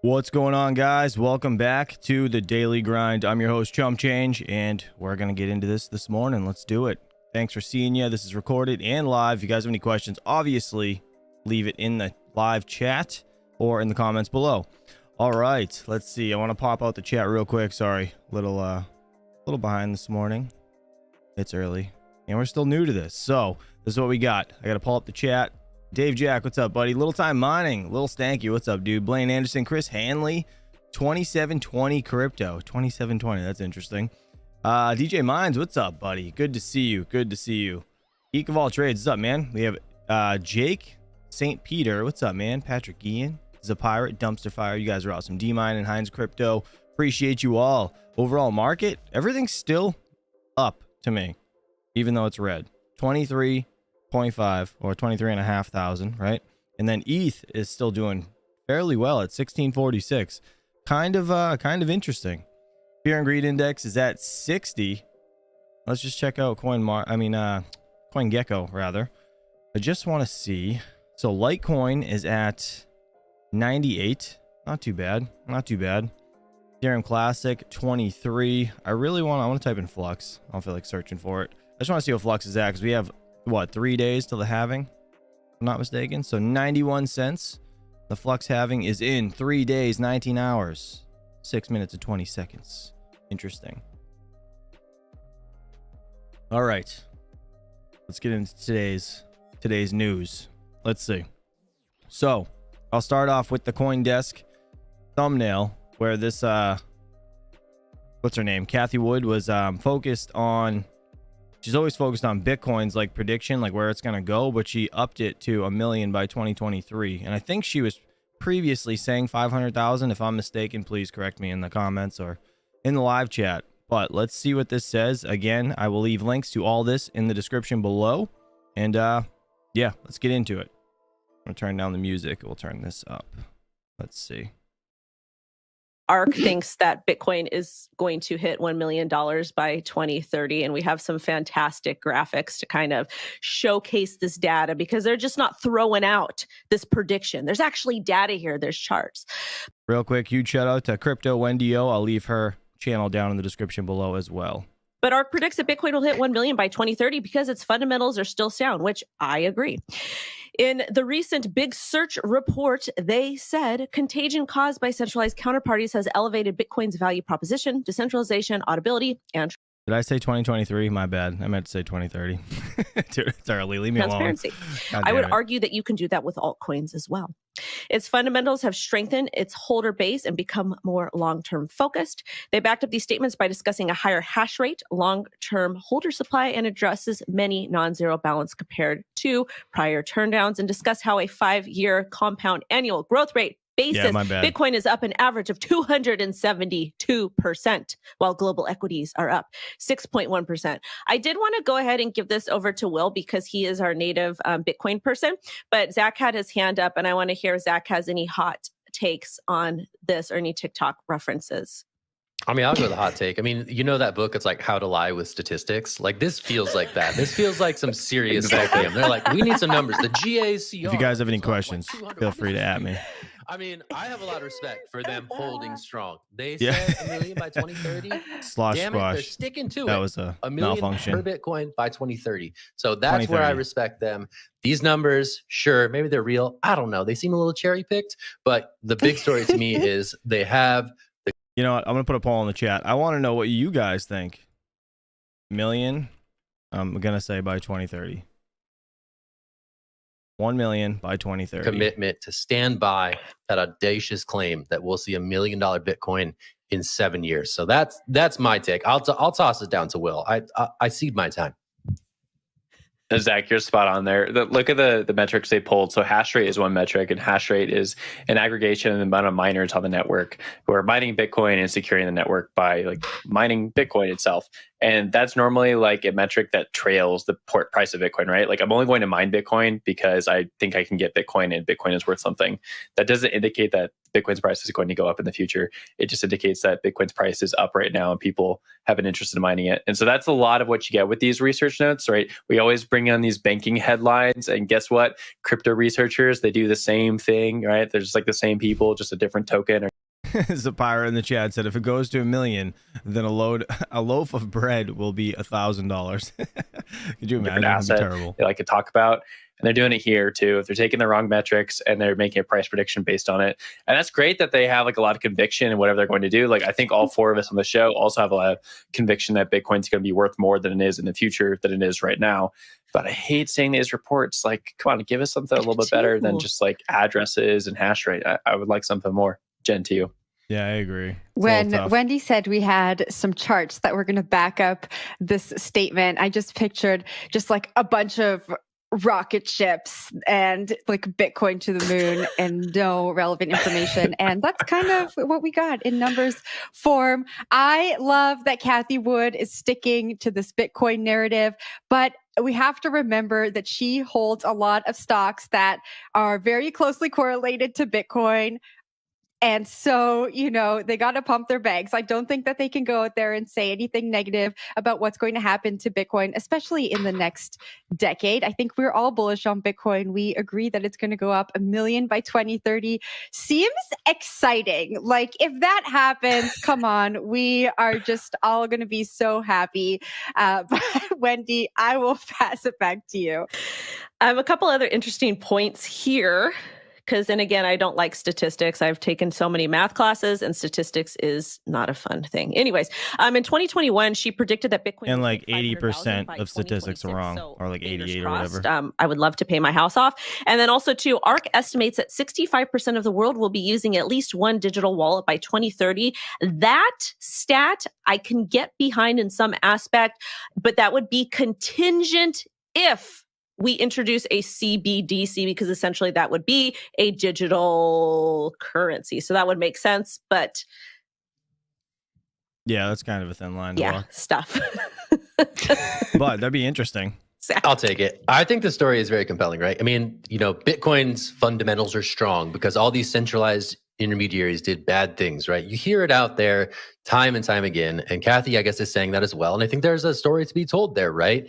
What's going on, guys? Welcome back to the Daily Grind. I'm your host, Chump Change, and we're going to get into this morning. Let's do it. Thanks for seeing you. This is recorded and live. If you guys have any questions, obviously, leave it in the live chat or in the comments below. All right, let's see. I want to pop out the chat real quick. Sorry, little behind this morning. It's early, and we're still new to this. So this is what we got. I got to pull up the chat. Dave Jack, what's up, buddy? Little Time Mining, Little Stanky, what's up, dude? Blaine Anderson, Chris Hanley, 2720 crypto, 2720. That's interesting. DJ Mines, what's up, buddy? Good to see you. Good to see you. Geek of all trades, what's up, man? We have Jake St. Peter, what's up, man? Patrick Ian, Zapirate, Dumpster Fire. You guys are awesome. D-Mine and Heinz Crypto, appreciate you all. Overall market, everything's still up to me, even though it's red. 23.5 or 23,500, right? And then ETH is still doing fairly well at 1646. Kind of interesting. Fear and Greed Index is at 60. Let's just check out CoinGecko rather. I just want to see. So Litecoin is at 98. Not too bad. Not too bad. Ethereum Classic 23. I want to type in Flux. I don't feel like searching for it. I just want to see what Flux is at because we have what, 3 days till the halving, if I'm not mistaken. So 91 cents. The Flux halving is in 3 days, 19 hours, 6 minutes and 20 seconds. Interesting. All right, let's get into today's news. Let's see. So I'll start off with the CoinDesk thumbnail where this what's her name, Kathy Wood, was focused on. She's always focused on Bitcoin's like prediction, like where it's going to go, but she upped it to 1 million by 2023. And I think she was previously saying 500,000. If I'm mistaken, please correct me in the comments or in the live chat. But let's see what this says. Again, I will leave links to all this in the description below. And yeah, let's get into it. I'm going to turn down the music. We'll turn this up. Let's see. ARK thinks that Bitcoin is going to hit $1 million by 2030. And we have some fantastic graphics to kind of showcase this data because they're just not throwing out this prediction. There's actually data here. There's charts. Real quick, huge shout out to Crypto Wendy O. I'll leave her channel down in the description below as well. But ARK predicts that Bitcoin will hit 1 million by 2030 because its fundamentals are still sound, which I agree. In the recent Big Search report, they said contagion caused by centralized counterparties has elevated Bitcoin's value proposition, decentralization, audibility, and did I say 2023? My bad. I meant to say 2030. Dude, it's early. Leave me alone. I would argue that you can do that with altcoins as well. Its fundamentals have strengthened its holder base and become more long-term focused. They backed up these statements by discussing a higher hash rate, long-term holder supply, and addresses many non-zero balance compared to prior turndowns, and discuss how a 5-year compound annual growth rate basis, Bitcoin is up an average of 272%, while global equities are up 6.1%. I did want to go ahead and give this over to Will because he is our native Bitcoin person, but Zach had his hand up, and I want to hear if Zach has any hot takes on this or any TikTok references. I mean, I'll go with the hot take. I mean, you know that book, it's like How to Lie with Statistics. Like, this feels like that. This feels like some serious game. They're like, we need some numbers. The GACR. If you guys have any questions, feel free to at me. I mean, I have a lot of respect for them holding strong. They said 1 million by 2030. Slosh Damn squash. it, they're sticking to that it. Was a million malfunction. Per Bitcoin by 2030. So that's where I respect them. These numbers, sure, maybe they're real. I don't know. They seem a little cherry picked, but the big story to me is they have the. You know what? I'm going to put a poll in the chat. I want to know what you guys think. Million, I'm going to say by 2030. 1 million by 2030. Commitment to stand by that audacious claim that we'll see $1 million Bitcoin in 7 years. So that's my take. I'll toss it down to Will. I cede my time. Zach, you're spot on there. Look at the metrics they pulled. So hash rate is one metric, and hash rate is an aggregation of the amount of miners on the network who are mining Bitcoin and securing the network by like mining Bitcoin itself. And that's normally like a metric that trails the price of Bitcoin, right? Like I'm only going to mine Bitcoin because I think I can get Bitcoin and Bitcoin is worth something. That doesn't indicate that Bitcoin's price is going to go up in the future. It just indicates that Bitcoin's price is up right now and people have an interest in mining it. And so that's a lot of what you get with these research notes, right? We always bring on these banking headlines, and guess what? Crypto researchers, they do the same thing, right? They're just like the same people, just a different token. Zapira in the chat said, if it goes to 1 million, then a loaf of bread will be $1,000. Could you imagine? That'd be terrible. They like to talk about, and they're doing it here too. If they're taking the wrong metrics and they're making a price prediction based on it, and that's great that they have like a lot of conviction in whatever they're going to do. Like I think all 4 of us on the show also have a lot of conviction that Bitcoin's going to be worth more than it is in the future than it is right now. But I hate seeing these reports. Like, come on, give us something a little bit better than just like addresses and hash rate. I would like something more. Jen, to you. Yeah, I agree. When Wendy said we had some charts that were going to back up this statement, I just pictured just like a bunch of rocket ships and like Bitcoin to the moon and no relevant information. And that's kind of what we got in numbers form. I love that Cathie Wood is sticking to this Bitcoin narrative, but we have to remember that she holds a lot of stocks that are very closely correlated to Bitcoin. And so, you know, they got to pump their bags. I don't think that they can go out there and say anything negative about what's going to happen to Bitcoin, especially in the next decade. I think we're all bullish on Bitcoin. We agree that it's going to go up 1 million by 2030. Seems exciting. Like if that happens, come on, we are just all going to be so happy. But Wendy, I will pass it back to you. I have a couple other interesting points here. Because, and again, I don't like statistics. I've taken so many math classes and statistics is not a fun thing. Anyways, in 2021, she predicted that Bitcoin... And like 80% of statistics are wrong, or like 88 or whatever. I would love to pay my house off. And then also too, ARK estimates that 65% of the world will be using at least one digital wallet by 2030. That stat I can get behind in some aspect, but that would be contingent if we introduce a CBDC, because essentially that would be a digital currency. So that would make sense, but... Yeah, that's kind of a thin line to walk. Stuff. But that'd be interesting. I'll take it. I think the story is very compelling, right? I mean, you know, Bitcoin's fundamentals are strong because all these centralized intermediaries did bad things, right? You hear it out there time and time again. And Cathie, I guess, is saying that as well. And I think there's a story to be told there, right?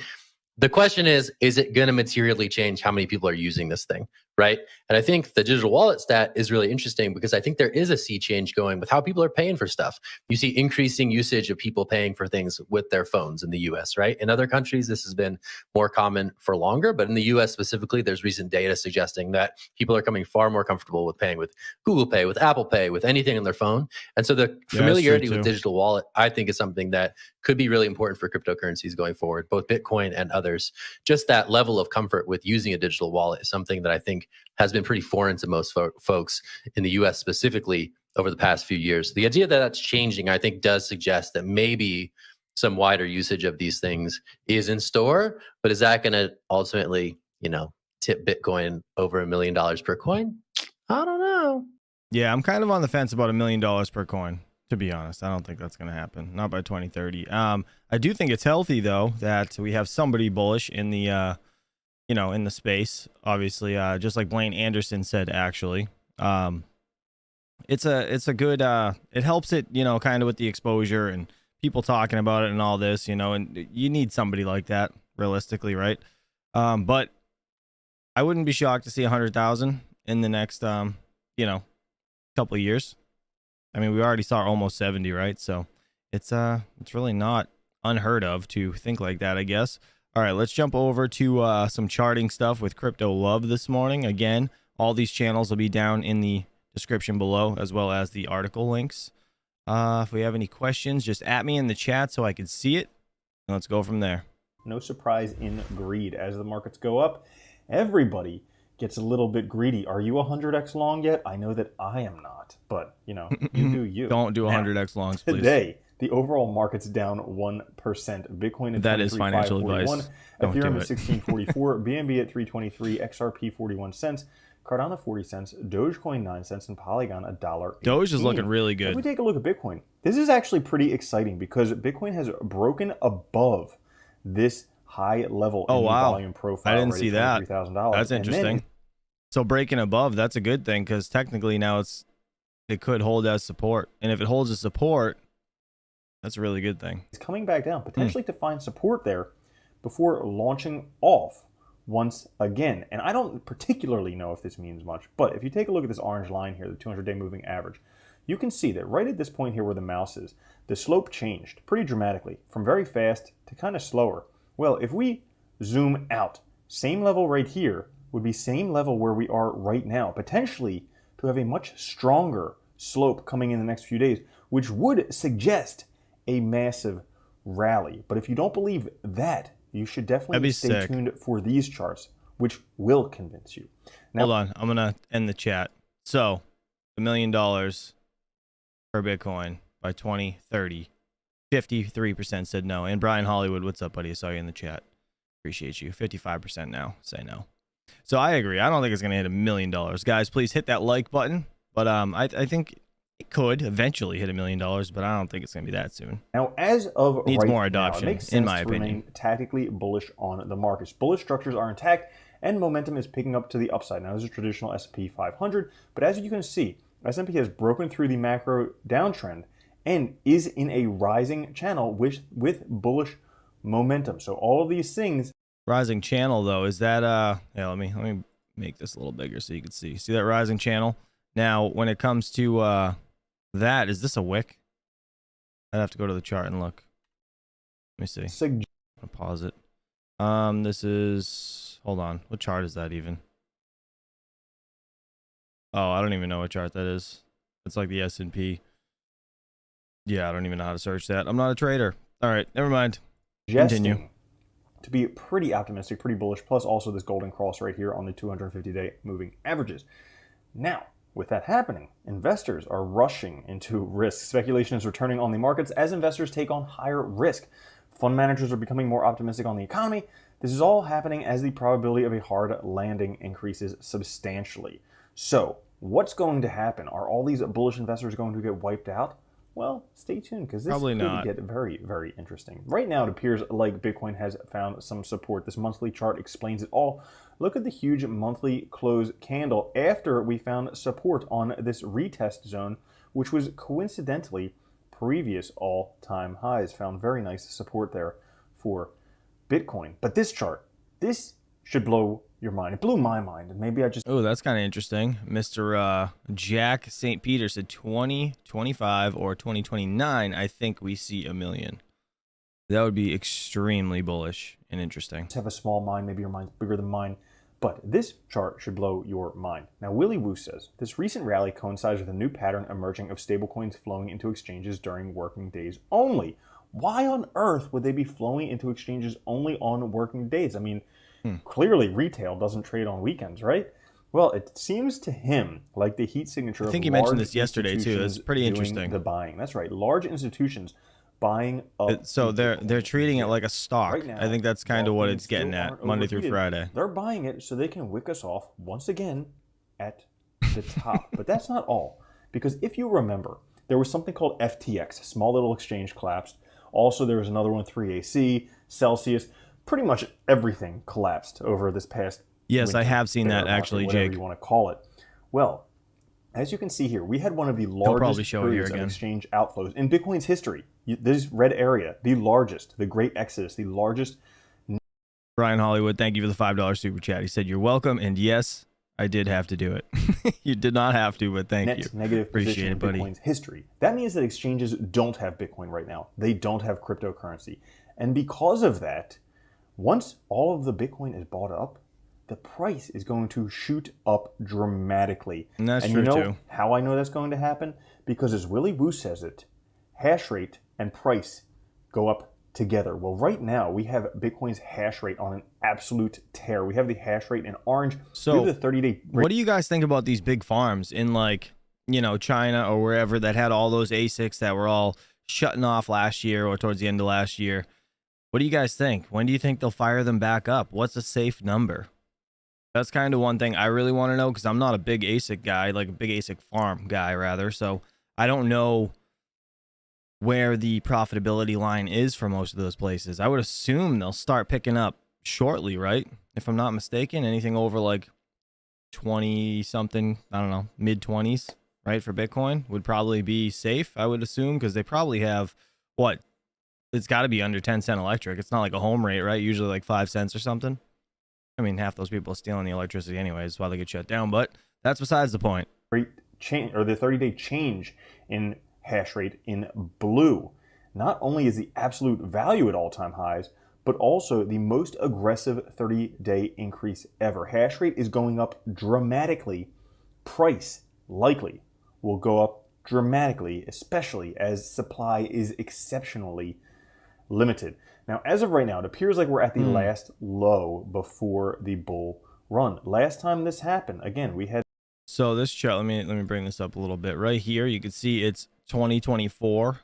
The question is it going to materially change how many people are using this thing, right? And I think the digital wallet stat is really interesting because I think there is a sea change going with how people are paying for stuff. You see increasing usage of people paying for things with their phones in the US, right? In other countries, this has been more common for longer, but in the US specifically, there's recent data suggesting that people are coming far more comfortable with paying with Google Pay, with Apple Pay, with anything on their phone. And so the familiarity with digital wallet, I think, is something that could be really important for cryptocurrencies going forward, both Bitcoin and others. Just that level of comfort with using a digital wallet is something that I think has been pretty foreign to most folks in the US specifically over the past few years. The idea that that's changing, I think, does suggest that maybe some wider usage of these things is in store, but is that going to ultimately, you know, tip Bitcoin over $1 million per coin? I don't know. Yeah, I'm kind of on the fence about $1 million per coin. To be honest, I don't think that's going to happen. Not by 2030. I do think it's healthy though that we have somebody bullish in the, you know, in the space. Obviously, just like Blaine Anderson said, actually, it's a good. It helps it, you know, kind of with the exposure and people talking about it and all this, you know, and you need somebody like that realistically, right? But I wouldn't be shocked to see 100,000 in the next, you know, couple of years. I mean, we already saw almost 70, right? So it's really not unheard of to think like that, I guess. All right, let's jump over to some charting stuff with Crypto Love this morning. Again, all these channels will be down in the description below, as well as the article links. If we have any questions, just at me in the chat so I can see it. And let's go from there. No surprise in greed. As the markets go up, everybody gets a little bit greedy. Are you 100x long yet? I know that I am not, but you know, you do you. Don't do 100x longs, please. Today, the overall market's down 1%. Bitcoin at that is financial advice. Don't Ethereum do at 1644, BNB at 323, XRP 41 cents, Cardano 40 cents, Dogecoin 9 cents, and Polygon $1.18. Doge is looking really good. If we take a look at Bitcoin, this is actually pretty exciting because Bitcoin has broken above this high level in the volume profile. I didn't see that. $3,000. That's interesting. So breaking above, that's a good thing because technically now it could hold as support. And if it holds as support, that's a really good thing. It's coming back down, potentially to find support there before launching off once again. And I don't particularly know if this means much, but if you take a look at this orange line here, the 200-day moving average, you can see that right at this point here where the mouse is, the slope changed pretty dramatically from very fast to kind of slower. Well, if we zoom out, same level right here would be same level where we are right now, potentially to have a much stronger slope coming in the next few days, which would suggest a massive rally. But if you don't believe that, you should definitely stay tuned for these charts, which will convince you. Now, hold on, I'm gonna end the chat. So, $1 million per Bitcoin by 2030. 53% said no. And Brian Hollywood, what's up, buddy? I saw you in the chat. Appreciate you. 55% now say no. So I agree. I don't think it's gonna hit $1 million. Guys, please hit that like button. But I think it could eventually hit $1 million, but I don't think it's gonna be that soon. Now, as of Needs right more adoption, now, it makes sense in my to opinion. remain tactically bullish on the markets. Bullish structures are intact, and momentum is picking up to the upside. Now, this is traditional S&P 500, but as you can see, S&P has broken through the macro downtrend and is in a rising channel with bullish momentum. So all of these things. Rising channel though, is that yeah, let me make this a little bigger so you can see. See that rising channel? Now, when it comes to that, is this a wick? I'd have to go to the chart and look. Let me see. I'll pause it. This is, hold on. What chart is that even? Oh, I don't even know what chart that is. It's like the S&P. Yeah, I don't even know how to search that. I'm not a trader. All right, never mind. Continue. To be pretty optimistic, pretty bullish, plus also this golden cross right here on the 250-day moving averages. Now, with that happening, investors are rushing into risk. Speculation is returning on the markets as investors take on higher risk. Fund managers are becoming more optimistic on the economy. This is all happening as the probability of a hard landing increases substantially. So, what's going to happen? Are all these bullish investors going to get wiped out? Well, stay tuned because this could get very, very interesting. Right now, it appears like Bitcoin has found some support. This monthly chart explains it all. Look at the huge monthly close candle after we found support on this retest zone, which was coincidentally previous all-time highs. Found very nice support there for Bitcoin. But this chart, this should blow your mind. It blew my mind, and maybe I just... Oh, that's kind of interesting. Mr. Jack St. Peter said 2025 or 2029, I think we see $1 million. That would be extremely bullish and interesting. Have a small mind, maybe your mind's bigger than mine, but this chart should blow your mind. Now, Willie Woo says, this recent rally coincides with a new pattern emerging of stablecoins flowing into exchanges during working days only. Why on earth would they be flowing into exchanges only on working days? I mean, clearly retail doesn't trade on weekends, right? Well, it seems to him like the heat signature. I think you mentioned this yesterday too. It's pretty interesting. The buying. That's right. Large institutions buying up. So they're treating it like a stock. Right now, I think that's kind of what it's getting at, Monday through Friday. They're buying it so they can wick us off once again at the top. But that's not all. Because if you remember, there was something called FTX, small little exchange collapsed. Also, there was another one, 3AC, Celsius. Pretty much everything collapsed over this past Yes, I have seen that actually, whatever Jake. You want to call it. Well, as you can see here, we had one of the largest periods of exchange outflows in Bitcoin's history. This red area, the largest, the great exodus, the largest. Brian Hollywood, thank you for the $5 super chat. He said, you're welcome. And yes, I did have to do it. You did not have to, but thank you. Negative Appreciate position it, buddy. Bitcoin's history. That means that exchanges don't have Bitcoin right now. They don't have cryptocurrency. And because of that, once all of the Bitcoin is bought up, the price is going to shoot up dramatically. And that's true, too. How I know that's going to happen? Because as Willie Woo says it, hash rate and price go up together. Well, right now, we have Bitcoin's hash rate on an absolute tear. We have the hash rate in orange. So the 30-day. What do you guys think about these big farms in, like, you know, China or wherever that had all those ASICs that were all shutting off last year or towards the end of last year? What do you guys think? When do you think they'll fire them back up? What's a safe number? That's kind of one thing I really want to know, because I'm not a big ASIC guy, like a big ASIC farm guy, rather. So I don't know where the profitability line is for most of those places. I would assume they'll start picking up shortly, right? If I'm not mistaken, anything over like 20 something, I don't know, mid 20s, right? For Bitcoin would probably be safe, I would assume, because they probably have what? It's got to be under 10-cent electric. It's not like a home rate, right? Usually like 5 cents or something. I mean, half those people are stealing the electricity anyways. That's why they get shut down. But that's besides the point. Great change, or the 30-day change in hash rate in blue. Not only is the absolute value at all-time highs, but also the most aggressive 30-day increase ever. Hash rate is going up dramatically. Price likely will go up dramatically, especially as supply is exceptionally limited. Now, as of right now, it appears like we're at the last low before the bull run. Last time this happened, again, we had... So this chart, let me bring this up a little bit. Right here, you can see it's 2024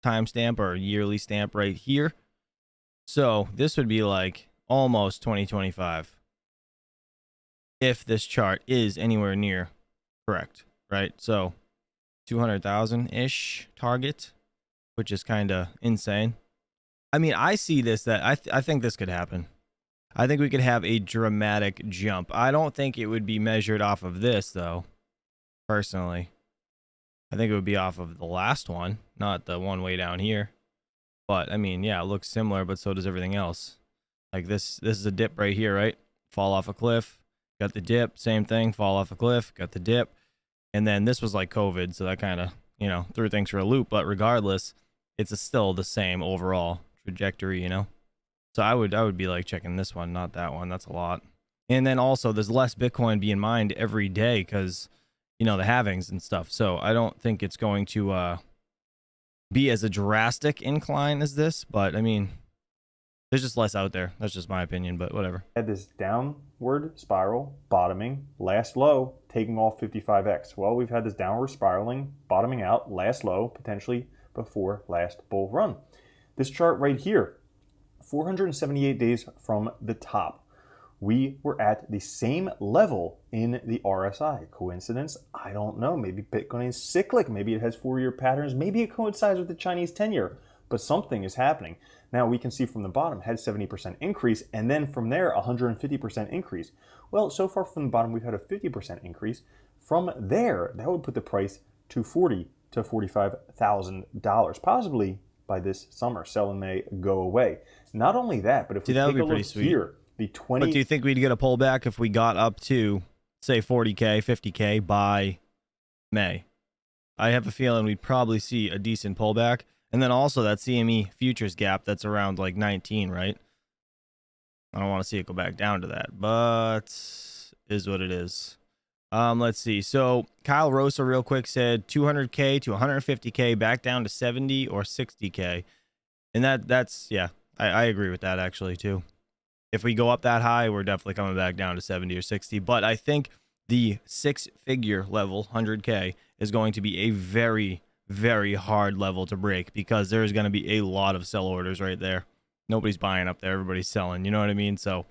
timestamp or yearly stamp right here. So this would be like almost 2025 if this chart is anywhere near correct, right? So 200,000-ish target, which is kind of insane. I mean, I see this, that I think this could happen. I think we could have a dramatic jump. I don't think it would be measured off of this, though, personally. I think it would be off of the last one, not the one way down here. But, I mean, yeah, it looks similar, but so does everything else. Like this is a dip right here, right? Fall off a cliff, got the dip, same thing, fall off a cliff, got the dip. And then this was like COVID, so that kind of, you know, threw things for a loop. But regardless, it's still the same overall trajectory, you know? So I would be like checking this one, not that one. That's a lot. And then also there's less Bitcoin being mined every day because, you know, the halvings and stuff. So I don't think it's going to be as a drastic incline as this. But I mean, there's just less out there. That's just my opinion, but whatever. Had this downward spiral, bottoming, last low, taking off 55x. Well, we've had this downward spiraling, bottoming out, last low, potentially before last bull run. This chart right here, 478 days from the top, we were at the same level in the RSI. Coincidence? I don't know. Maybe Bitcoin is cyclic. Maybe it has 4-year patterns. Maybe it coincides with the Chinese 10-year. But something is happening. Now we can see from the bottom, had 70% increase, and then from there, 150% increase. Well, so far from the bottom, we've had a 50% increase. From there, that would put the price to $40,000 to $45,000, possibly by this summer. Selling may go away. Not only that, but if we take a look here, the 20... But do you think we'd get a pullback if we got up to, say, 40K, 50K by May? I have a feeling we'd probably see a decent pullback. And then also that CME futures gap, that's around like 19, right? I don't want to see it go back down to that, but is what it is. Let's see. So Kyle Rosa real quick said 200K to 150K back down to 70 or 60K. And that's, yeah, I agree with that actually too. If we go up that high, we're definitely coming back down to 70 or 60. But I think the 6-figure level, 100K, is going to be a very, very hard level to break because there's going to be a lot of sell orders right there. Nobody's buying up there. Everybody's selling. You know what I mean? So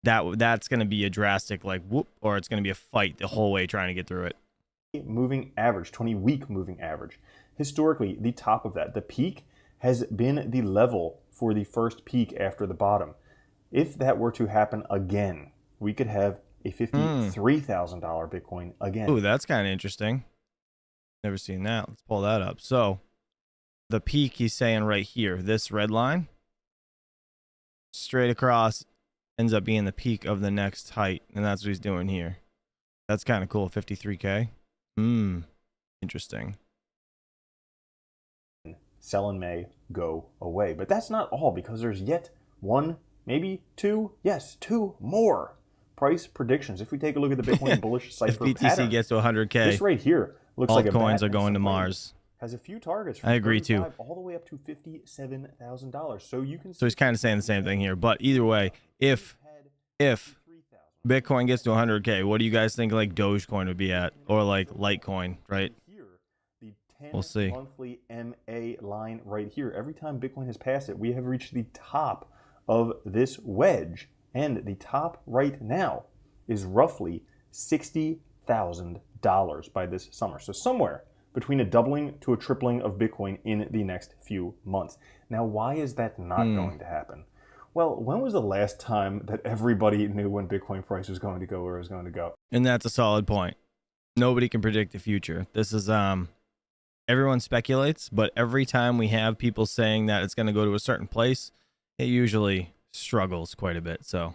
that's going to be a drastic like whoop, or it's going to be a fight the whole way trying to get through it. Moving average, 20-week moving average. Historically, the top of that, the peak, has been the level for the first peak after the bottom. If that were to happen again, we could have a $53,000 Bitcoin again. Ooh, that's kind of interesting. Never seen that. Let's pull that up. So the peak he's saying right here, this red line straight across ends up being the peak of the next height. And that's what he's doing here. That's kind of cool. 53K. Interesting. Selling may go away. But that's not all, because there's yet one, maybe two, yes, two more price predictions. If we take a look at the Bitcoin bullish cipher if BTC pattern, gets to 100K, this right here looks like a altcoins are bat going to in some Mars. Has a few targets from I agree too. all the way up to $57,000. So you can. So he's kind of saying the same thing here. But either way, if Bitcoin gets to 100K, what do you guys think like Dogecoin would be at, or like Litecoin, right? We'll see. Monthly MA line right here. Every time Bitcoin has passed it, we have reached the top of this wedge, and the top right now is roughly $60,000 by this summer. So somewhere between a doubling to a tripling of Bitcoin in the next few months. Now, why is that not going to happen? Well, when was the last time that everybody knew when Bitcoin price was going to go where it was going to go? And that's a solid point. Nobody can predict the future. This is everyone speculates, but every time we have people saying that it's going to go to a certain place, it usually struggles quite a bit. So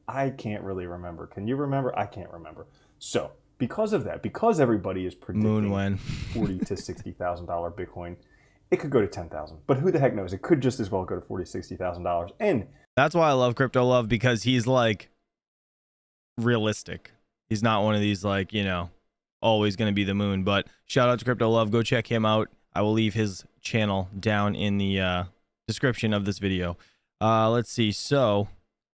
I can't really remember. Can you remember? I can't remember. So because of that, because everybody is predicting when. $40,000 to $60,000 Bitcoin, it could go to 10,000. But who the heck knows? It could just as well go to $40,000 to $60,000. And that's why I love Crypto Love, because he's like realistic. He's not one of these like, you know, always going to be the moon. But shout out to Crypto Love. Go check him out. I will leave his channel down in the description of this video. Let's see. So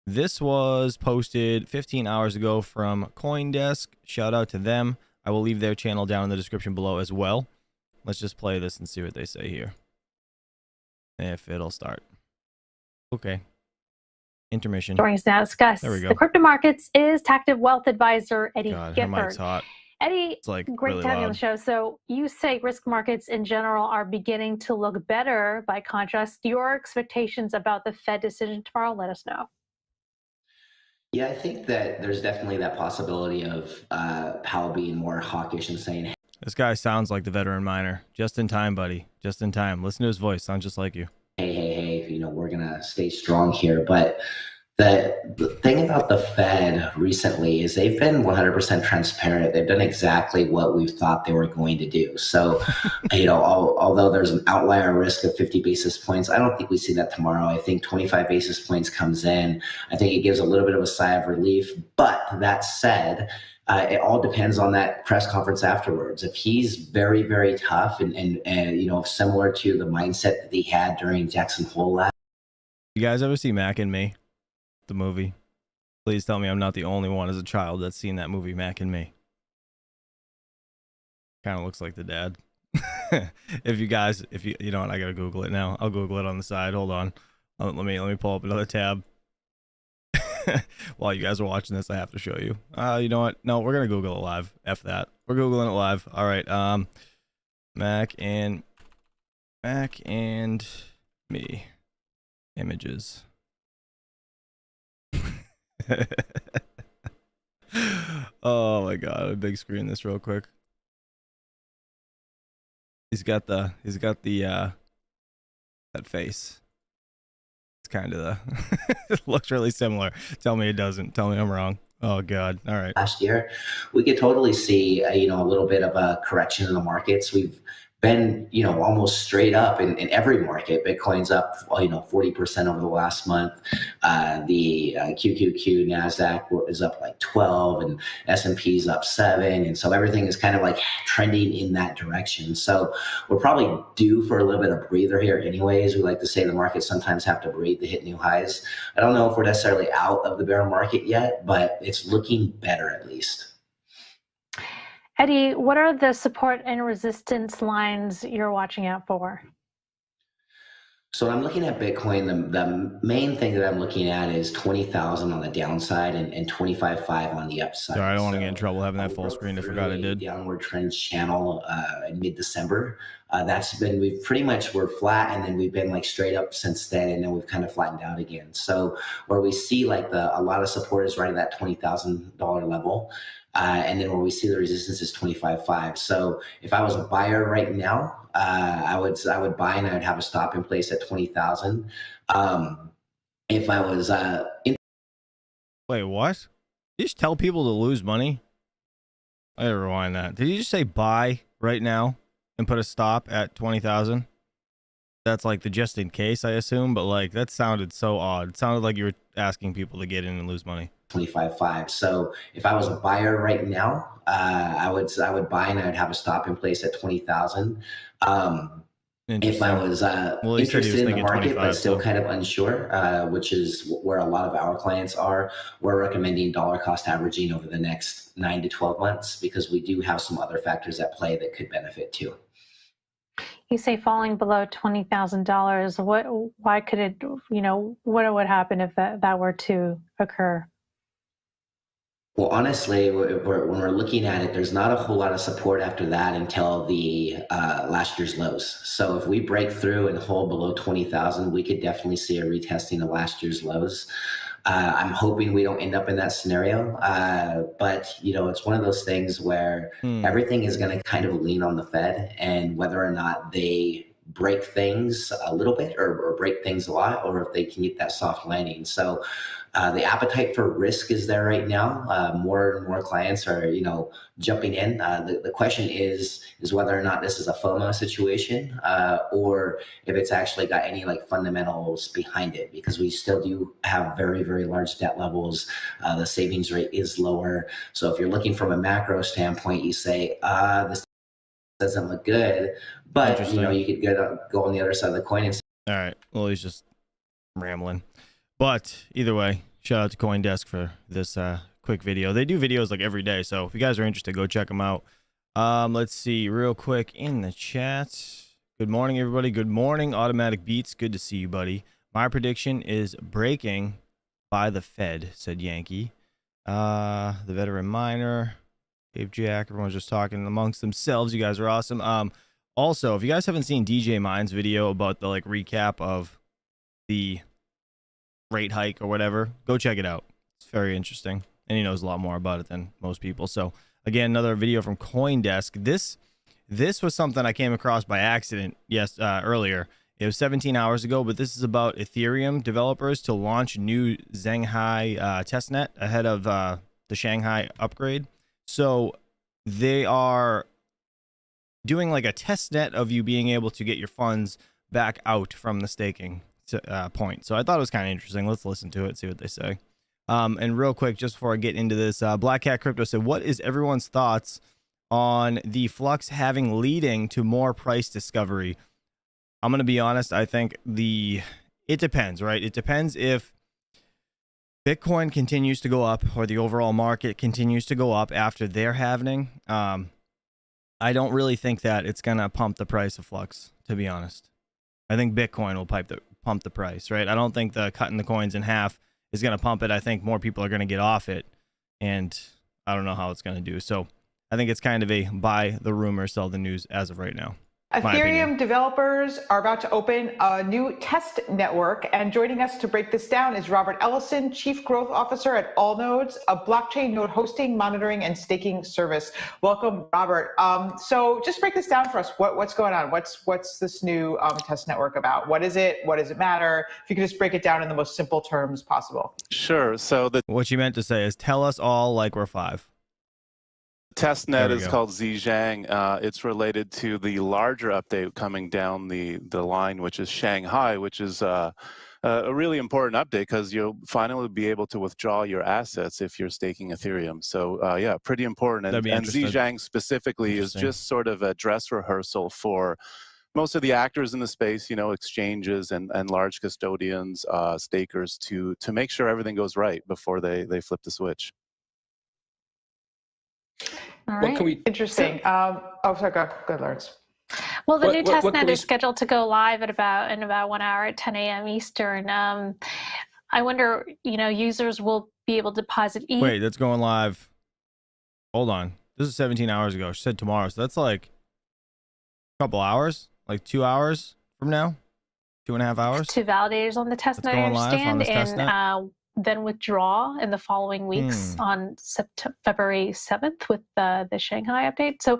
this was posted 15 hours ago from CoinDesk. Shout out to them. I will leave their channel down in the description below as well. Let's just play this and see what they say here. If it'll start. Okay. Intermission. Joining us now to discuss There we go. the crypto markets is Tactive Wealth Advisor Eddie God, her mic's Gifford. hot. Eddie, It's like great really to have you on loud. the show. So you say risk markets in general are beginning to look better. By contrast, your expectations about the Fed decision tomorrow, let us know. Yeah, I think that there's definitely that possibility of Powell being more hawkish and saying, This guy sounds like the veteran miner. Just in time, buddy. Just in time. Listen to his voice. Sounds just like you. hey, you know, we're going to stay strong here. But the thing about the Fed recently is they've been 100% transparent. They've done exactly what we've thought they were going to do. So, you know, although there's an outlier risk of 50 basis points, I don't think we see that tomorrow. I think 25 basis points comes in. I think it gives a little bit of a sigh of relief. But that said, it all depends on that press conference afterwards. If he's very, very tough and you know, similar to the mindset that he had during Jackson Hole last. You guys ever see Mac and Me? The movie? Please tell me I'm not the only one as a child that's seen that movie, Mac and Me. Kind of looks like the dad. If you know what, I gotta Google it now. I'll Google it on the side. Hold on. Let me pull up another tab. While you guys are watching this, I have to show you. You know what? No, we're gonna Google it live. F that. We're Googling it live. All right. Mac and Me images. Oh my god! A big screen this real quick. He's got the that face. It's kind of the it looks really similar. Tell me it doesn't. Tell me I'm wrong. Oh god. All right. Last year, we could totally see you know, a little bit of a correction in the markets. We've been, you know, almost straight up in every market. Bitcoin's up, you know, 40% over the last month. The QQQ NASDAQ is up like 12 and S&P's up 7. And so everything is kind of like trending in that direction. So we're probably due for a little bit of breather here anyways. We like to say the markets sometimes have to breathe to hit new highs. I don't know if we're necessarily out of the bear market yet, but it's looking better at least. Eddie, what are the support and resistance lines you're watching out for? So when I'm looking at Bitcoin, the main thing that I'm looking at is 20,000 on the downside and 25.5 on the upside. Sorry, I don't want to get in trouble having that full screen. I forgot I did. Downward trend channel in mid-December. We're flat, and then we've been like straight up since then, and then we've kind of flattened out again. So where we see like a lot of support is right at that $20,000 level. And then where we see the resistance is 25.5. So if I was a buyer right now, I would buy and I would have a stop in place at 20,000. If I was Wait, what? Did you just tell people to lose money? I gotta rewind that. Did you just say buy right now and put a stop at 20,000? That's like the just in case, I assume, but like that sounded so odd. It sounded like you were asking people to get in and lose money. 25.5. So if I was a buyer right now, I would buy and I would have a stop in place at 20,000. If I was interested in the market but still kind of unsure, which is where a lot of our clients are, we're recommending dollar cost averaging over the next 9 to 12 months because we do have some other factors at play that could benefit too. You say falling below $20,000. Why could it, you know, what would happen if that were to occur? Well, honestly, when we're looking at it, there's not a whole lot of support after that until the last year's lows. So if we break through and hold below 20,000, we could definitely see a retesting of last year's lows. I'm hoping we don't end up in that scenario. But, you know, it's one of those things where everything is going to kind of lean on the Fed and whether or not they break things a little bit or break things a lot, or if they can get that soft landing. So The appetite for risk is there right now. More and more clients are, jumping in. The question is whether or not this is a FOMO situation or if it's actually got any like fundamentals behind it, because we still do have very, very large debt levels. The savings rate is lower. So if you're looking from a macro standpoint, you say, this doesn't look good, but you could go on the other side of the coin and say, all right, well, he's just rambling. But either way, shout out to CoinDesk for this quick video. They do videos like every day, so if you guys are interested, go check them out. Let's see real quick in the chat. Good morning, everybody. Good morning, Automatic Beats. Good to see you, buddy. My prediction is breaking by the Fed, said Yankee. The veteran miner, Dave Jack, everyone's just talking amongst themselves. You guys are awesome. Also, if you guys haven't seen DJ Mine's video about the like recap of the rate hike or whatever, go check it out. It's very interesting, and he knows a lot more about it than most people. So again, another video from CoinDesk. This was something I came across by accident earlier. It was 17 hours ago, but this is about Ethereum developers to launch new Shanghai testnet ahead of the Shanghai upgrade. So they are doing like a test net of you being able to get your funds back out from the staking point. So I thought it was kind of interesting. Let's listen to it, see what they say. And real quick, just before I get into this, Black Cat Crypto said, what is everyone's thoughts on the flux leading to more price discovery? I'm going to be honest. I think it depends, right? It depends if Bitcoin continues to go up or the overall market continues to go up after their halving. I don't really think that it's going to pump the price of Flux, to be honest. I think Bitcoin will pump the price, right? I don't think the cutting the coins in half is going to pump it. I think more people are going to get off it, and I don't know how it's going to do. So I think it's kind of a buy the rumor, sell the news as of right now. Ethereum developers are about to open a new test network, and joining us to break this down is Robert Ellison, Chief Growth Officer at AllNodes, a blockchain node hosting, monitoring, and staking service. Welcome, Robert. So just break this down for us. What's going on? What's this new test network about? What is it? What does it matter? If you could just break it down in the most simple terms possible. Sure. So what you meant to say is tell us all like we're five. Testnet is called Zhejiang. It's related to the larger update coming down the line, which is Shanghai, which is a really important update because you'll finally be able to withdraw your assets if you're staking Ethereum. So yeah, pretty important. And Zhejiang specifically is just sort of a dress rehearsal for most of the actors in the space, exchanges and large custodians, stakers, to make sure everything goes right before they flip the switch. All right. Interesting. Sorry, go ahead, Lawrence. Well, the new testnet is scheduled to go live in about 1 hour at 10 a.m. Eastern. I wonder, users will be able to deposit. Wait, that's going live. Hold on. This is 17 hours ago. She said tomorrow, so that's like a couple hours, like 2 hours from now, 2.5 hours. 2 validators on the testnet, I understand, and then withdraw in the following weeks on February 7th with the Shanghai update. So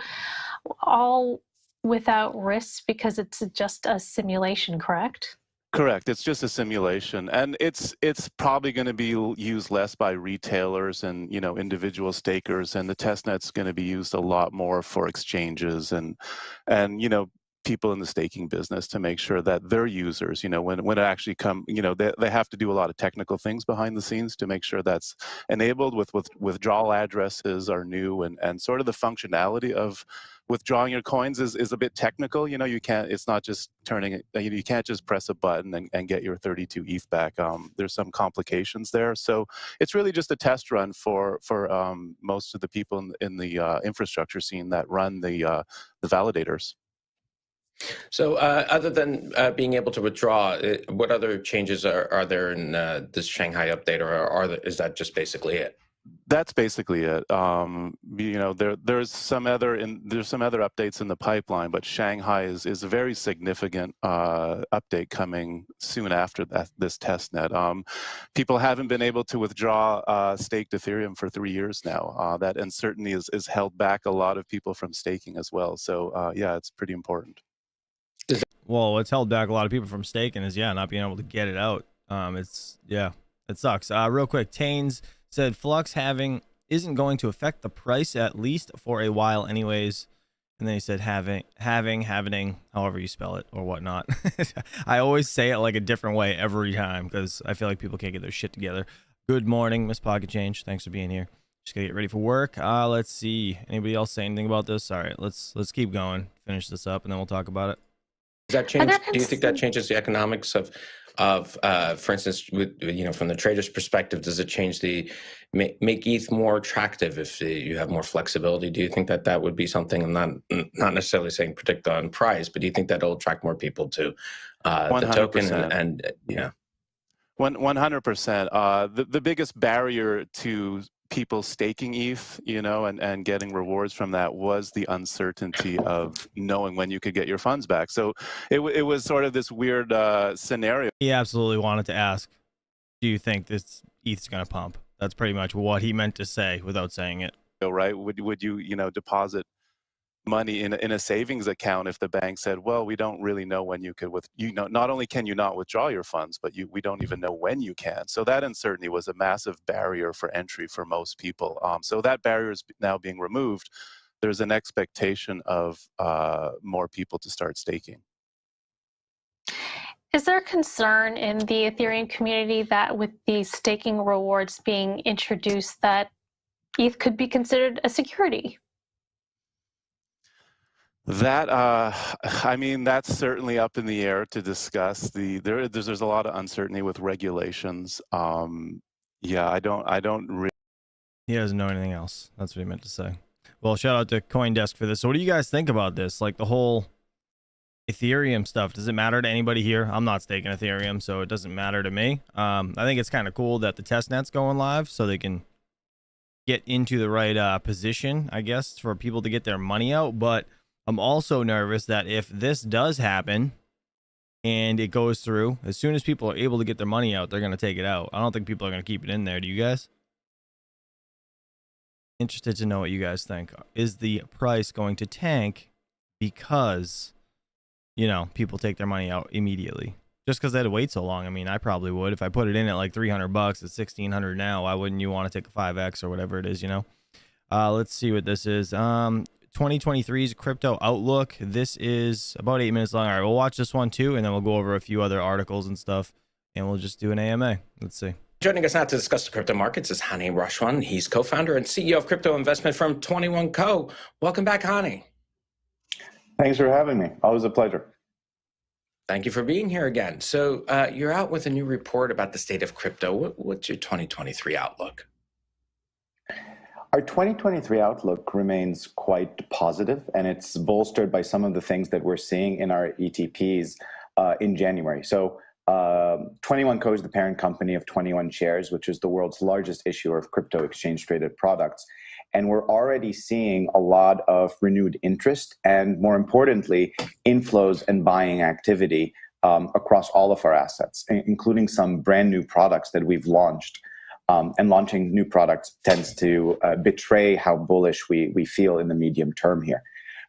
all without risk because it's just a simulation, correct? Correct. It's just a simulation, and it's probably going to be used less by retailers and individual stakers, and the testnet's going to be used a lot more for exchanges and people in the staking business to make sure that their users, when it actually they have to do a lot of technical things behind the scenes to make sure that's enabled with withdrawal addresses are new, and sort of the functionality of withdrawing your coins is a bit technical. It's not just you can't just press a button and get your 32 ETH back. There's some complications there. So it's really just a test run for most of the people in the infrastructure scene that run the validators. So other than being able to withdraw, what other changes are there in this Shanghai update, or is that just basically it? That's basically it. There's some other updates in the pipeline, but Shanghai is a very significant update coming soon after this testnet. People haven't been able to withdraw staked Ethereum for 3 years now. That uncertainty has held back a lot of people from staking as well. So yeah, it's pretty important. Well, what's held back a lot of people from staking is not being able to get it out. That's It sucks. Real quick, Taines said Flux isn't going to affect the price, at least for a while anyways. And then he said having, however you spell it or whatnot. I always say it like a different way every time because I feel like people can't get their shit together. Good morning, Miss Pocket Change. Thanks for being here. Just gotta get ready for work. Let's see. Anybody else say anything about this? All right, let's keep going. Finish this up and then we'll talk about it. Does that change? Do you think that changes the economics of for instance, with, from the trader's perspective, does it change make ETH more attractive if you have more flexibility? Do you think that would be something? I'm not necessarily saying predict on price, but do you think that will attract more people to the token? And 100%. The biggest barrier to people staking ETH, and getting rewards from that was the uncertainty of knowing when you could get your funds back. So it was sort of this weird scenario. He absolutely wanted to ask, do you think this ETH's going to pump? That's pretty much what he meant to say without saying it. Right? Would you, deposit money in a savings account if the bank said, well, we don't really know when you could, not only can you not withdraw your funds, but we don't even know when you can. So that uncertainty was a massive barrier for entry for most people. So that barrier is now being removed. There's an expectation of more people to start staking. Is there a concern in the Ethereum community that with the staking rewards being introduced that ETH could be considered a security? That that's certainly up in the air to discuss. There's a lot of uncertainty with regulations. I don't really. He doesn't know anything else. That's what he meant to say. Well, shout out to CoinDesk for this. So what do you guys think about this? Like the whole Ethereum stuff. Does it matter to anybody here? I'm not staking Ethereum, so it doesn't matter to me. I think it's kind of cool that the testnet's going live so they can get into the right position, I guess, for people to get their money out. But I'm also nervous that if this does happen and it goes through, as soon as people are able to get their money out, they're going to take it out. I don't think people are going to keep it in there. Do you guys? Interested to know what you guys think. Is the price going to tank because, people take their money out immediately? Just because they had to wait so long. I mean, I probably would. If I put it in at like $300, it's $1,600 now. Why wouldn't you want to take a 5X or whatever it is, Let's see what this is. 2023's crypto outlook. This is about 8 minutes long. All right, we'll watch this one too, and then we'll go over a few other articles and stuff, and we'll just do an AMA. Let's see. Joining us now to discuss the crypto markets is Hani Rashwan. He's co-founder and CEO of crypto investment firm 21 Co. Welcome back, Hani. Thanks for having me. Always a pleasure. Thank you for being here again. So you're out with a new report about the state of crypto. What's your 2023 outlook? Our 2023 outlook remains quite positive, and it's bolstered by some of the things that we're seeing in our ETPs in January. So 21 Co is the parent company of 21 Shares, which is the world's largest issuer of crypto exchange-traded products. And we're already seeing a lot of renewed interest and, more importantly, inflows and buying activity across all of our assets, including some brand new products that we've launched. And launching new products tends to betray how bullish we feel in the medium term here.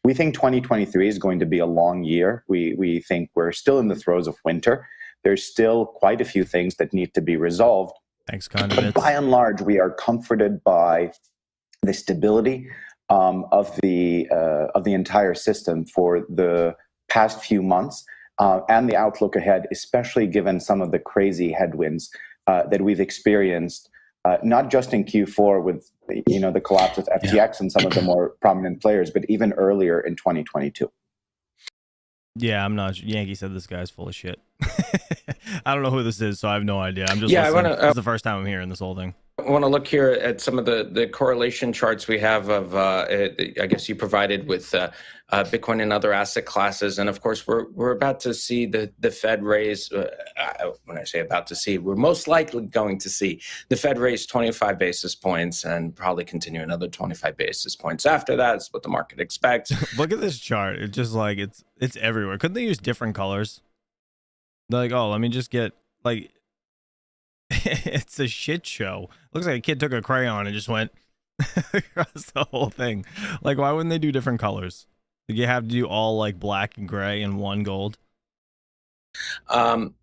We think 2023 is going to be a long year. We think we're still in the throes of winter. There's still quite a few things that need to be resolved. Thanks, Condiments. But by and large, we are comforted by the stability of the entire system for the past few months and the outlook ahead, especially given some of the crazy headwinds that we've experienced, not just in Q4 with the collapse of FTX and some of the more prominent players, but even earlier in 2022. Yeah, I'm not. Yankee said this guy's full of shit. I don't know who this is, so I have no idea. I'm just listening. This is the first time I'm hearing this whole thing. I want to look here at some of the correlation charts we have of, I guess you provided with Bitcoin and other asset classes. And of course, we're about to see the Fed raise, when I say about to see, we're most likely going to see the Fed raise 25 basis points and probably continue another 25 basis points after that. That's what the market expects. Look at this chart. It's just like, it's everywhere. Couldn't they use different colors? They're like, oh, let me just get like... It's a shit show. Looks like a kid took a crayon and just went across the whole thing. Like, why wouldn't they do different colors? Like, you have to do all like black and gray and one gold.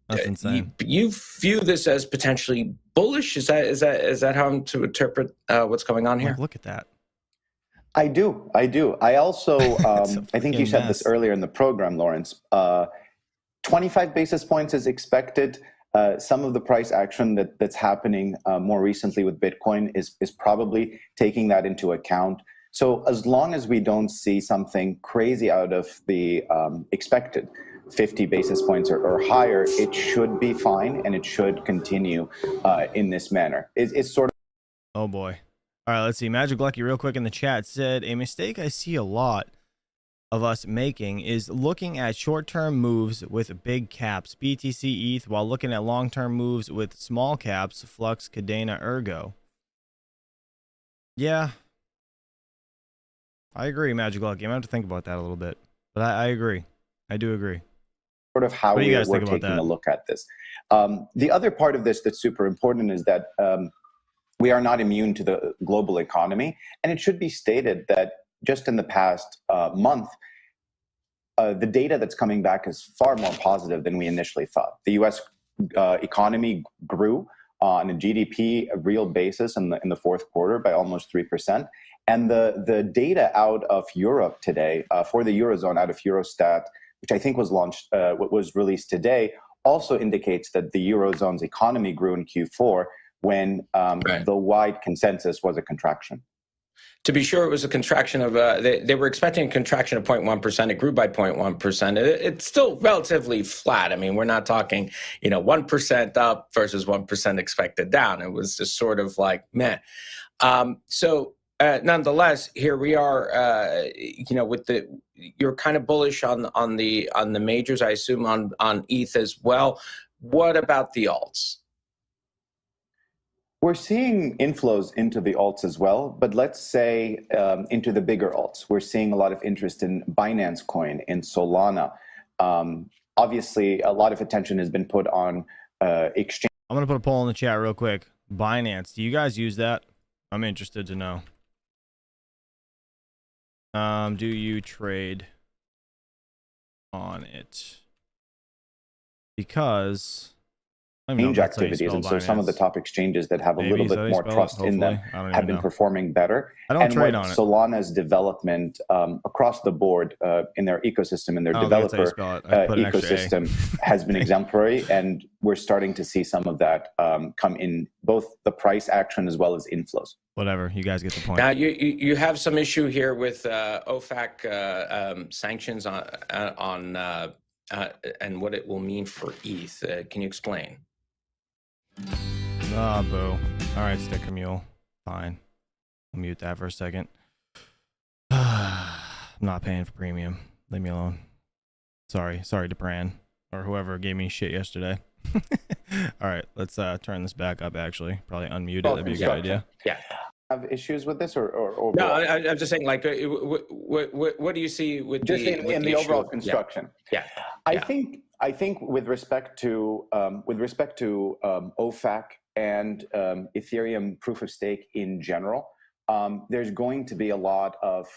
That's insane. You view this as potentially bullish? Is that how I'm to interpret what's going on here? Look at that. I do. I also, I think you said this earlier in the program, Lawrence. 25 basis points is expected. Some of the price action that's happening more recently with Bitcoin is probably taking that into account. So as long as we don't see something crazy out of the expected 50 basis points or higher, it should be fine and it should continue in this manner. It's sort of. Oh boy. All right, let's see. Magic Lucky real quick in the chat said, a mistake I see a lot of us making is looking at short-term moves with big caps, BTC, ETH, while looking at long-term moves with small caps, Flux, Cadena, Ergo. Yeah. I agree, Magic Lucky. I'm going to have to think about that a little bit. But I agree. I do agree. Sort of how we're taking a look at this. The other part of this that's super important is that we are not immune to the global economy. And it should be stated that just in the past month, the data that's coming back is far more positive than we initially thought. The U.S. Economy grew on a GDP, a real basis in the fourth quarter by almost 3%. And the data out of Europe today, for the Eurozone out of Eurostat, which I think was was released today, also indicates that the Eurozone's economy grew in Q4 when the wide consensus was a contraction. To be sure, it was a contraction of, they were expecting a contraction of 0.1%. It grew by 0.1%. It's still relatively flat. I mean, we're not talking, 1% up versus 1% expected down. It was just sort of like, meh. Nonetheless, here we are, with you're kind of bullish on the majors, I assume on ETH as well. What about the alts? We're seeing inflows into the alts as well, but let's say into the bigger alts. We're seeing a lot of interest in Binance Coin, in Solana. Obviously, a lot of attention has been put on exchange. I'm going to put a poll in the chat real quick. Binance, do you guys use that? I'm interested to know. Do you trade on it? Because exchange activities, and so some of the top exchanges that have a little bit more trust in them have been performing better. I don't trade on it. Solana's development across the board in their ecosystem, in their developer ecosystem, has been exemplary, and we're starting to see some of that come in both the price action as well as inflows. Whatever, you guys get the point. Now you have some issue here with OFAC sanctions on and what it will mean for ETH. Can you explain? Ah, boo. All right, Sticker Mule. Fine. I'll mute that for a second. I'm not paying for premium. Leave me alone. Sorry, Depran, or whoever gave me shit yesterday. All right, let's turn this back up. Actually, probably unmute it. That'd be a good idea. Yeah. Have issues with this, or no? I'm just saying, like, what do you see with just in the overall issue? construction? Yeah. I think with respect to OFAC and Ethereum proof of stake in general, there's going to be a lot of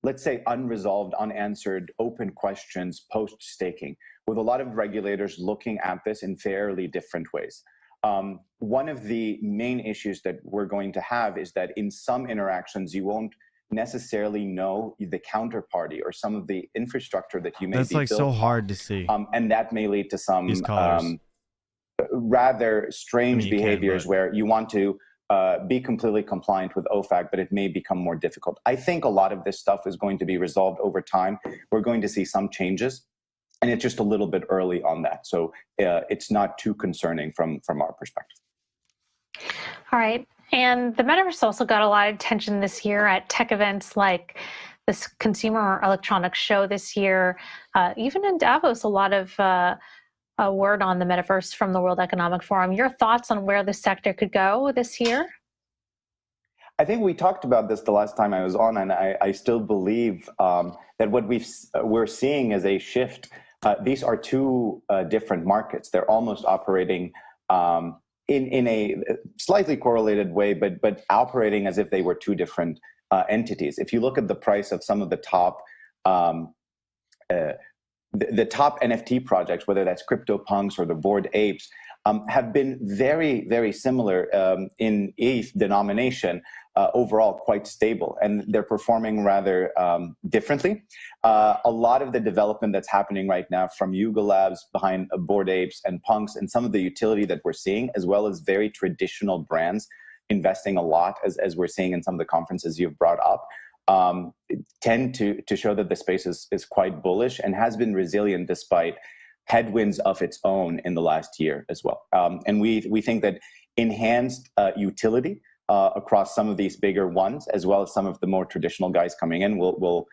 let's say unresolved, unanswered, open questions post staking, with a lot of regulators looking at this in fairly different ways. One of the main issues that we're going to have is that in some interactions, you won't necessarily know the counterparty or some of the infrastructure that you may That's be like built so hard to see. And that may lead to some rather strange behaviors where you want to be completely compliant with OFAC, but it may become more difficult. I think a lot of this stuff is going to be resolved over time. We're going to see some changes, and it's just a little bit early on that. So it's not too concerning from our perspective. All right. And the metaverse also got a lot of attention this year at tech events like this Consumer Electronics Show this year. Even in Davos, a lot of word on the metaverse from the World Economic Forum. Your thoughts on where the sector could go this year? I think we talked about this the last time I was on, and I still believe that what we're seeing is a shift. These are two different markets. They're almost operating in a slightly correlated way, but operating as if they were two different the top NFT projects, whether that's CryptoPunks or the Bored Apes, have been very, very similar in ETH denomination, overall quite stable, and they're performing rather differently. A lot of the development that's happening right now from Yuga Labs behind Bored Apes and Punks, and some of the utility that we're seeing, as well as very traditional brands investing a lot, as we're seeing in some of the conferences you've brought up, tend to show that the space is quite bullish and has been resilient despite headwinds of its own in the last year as well. And we think that enhanced utility across some of these bigger ones, as well as some of the more traditional guys coming in, will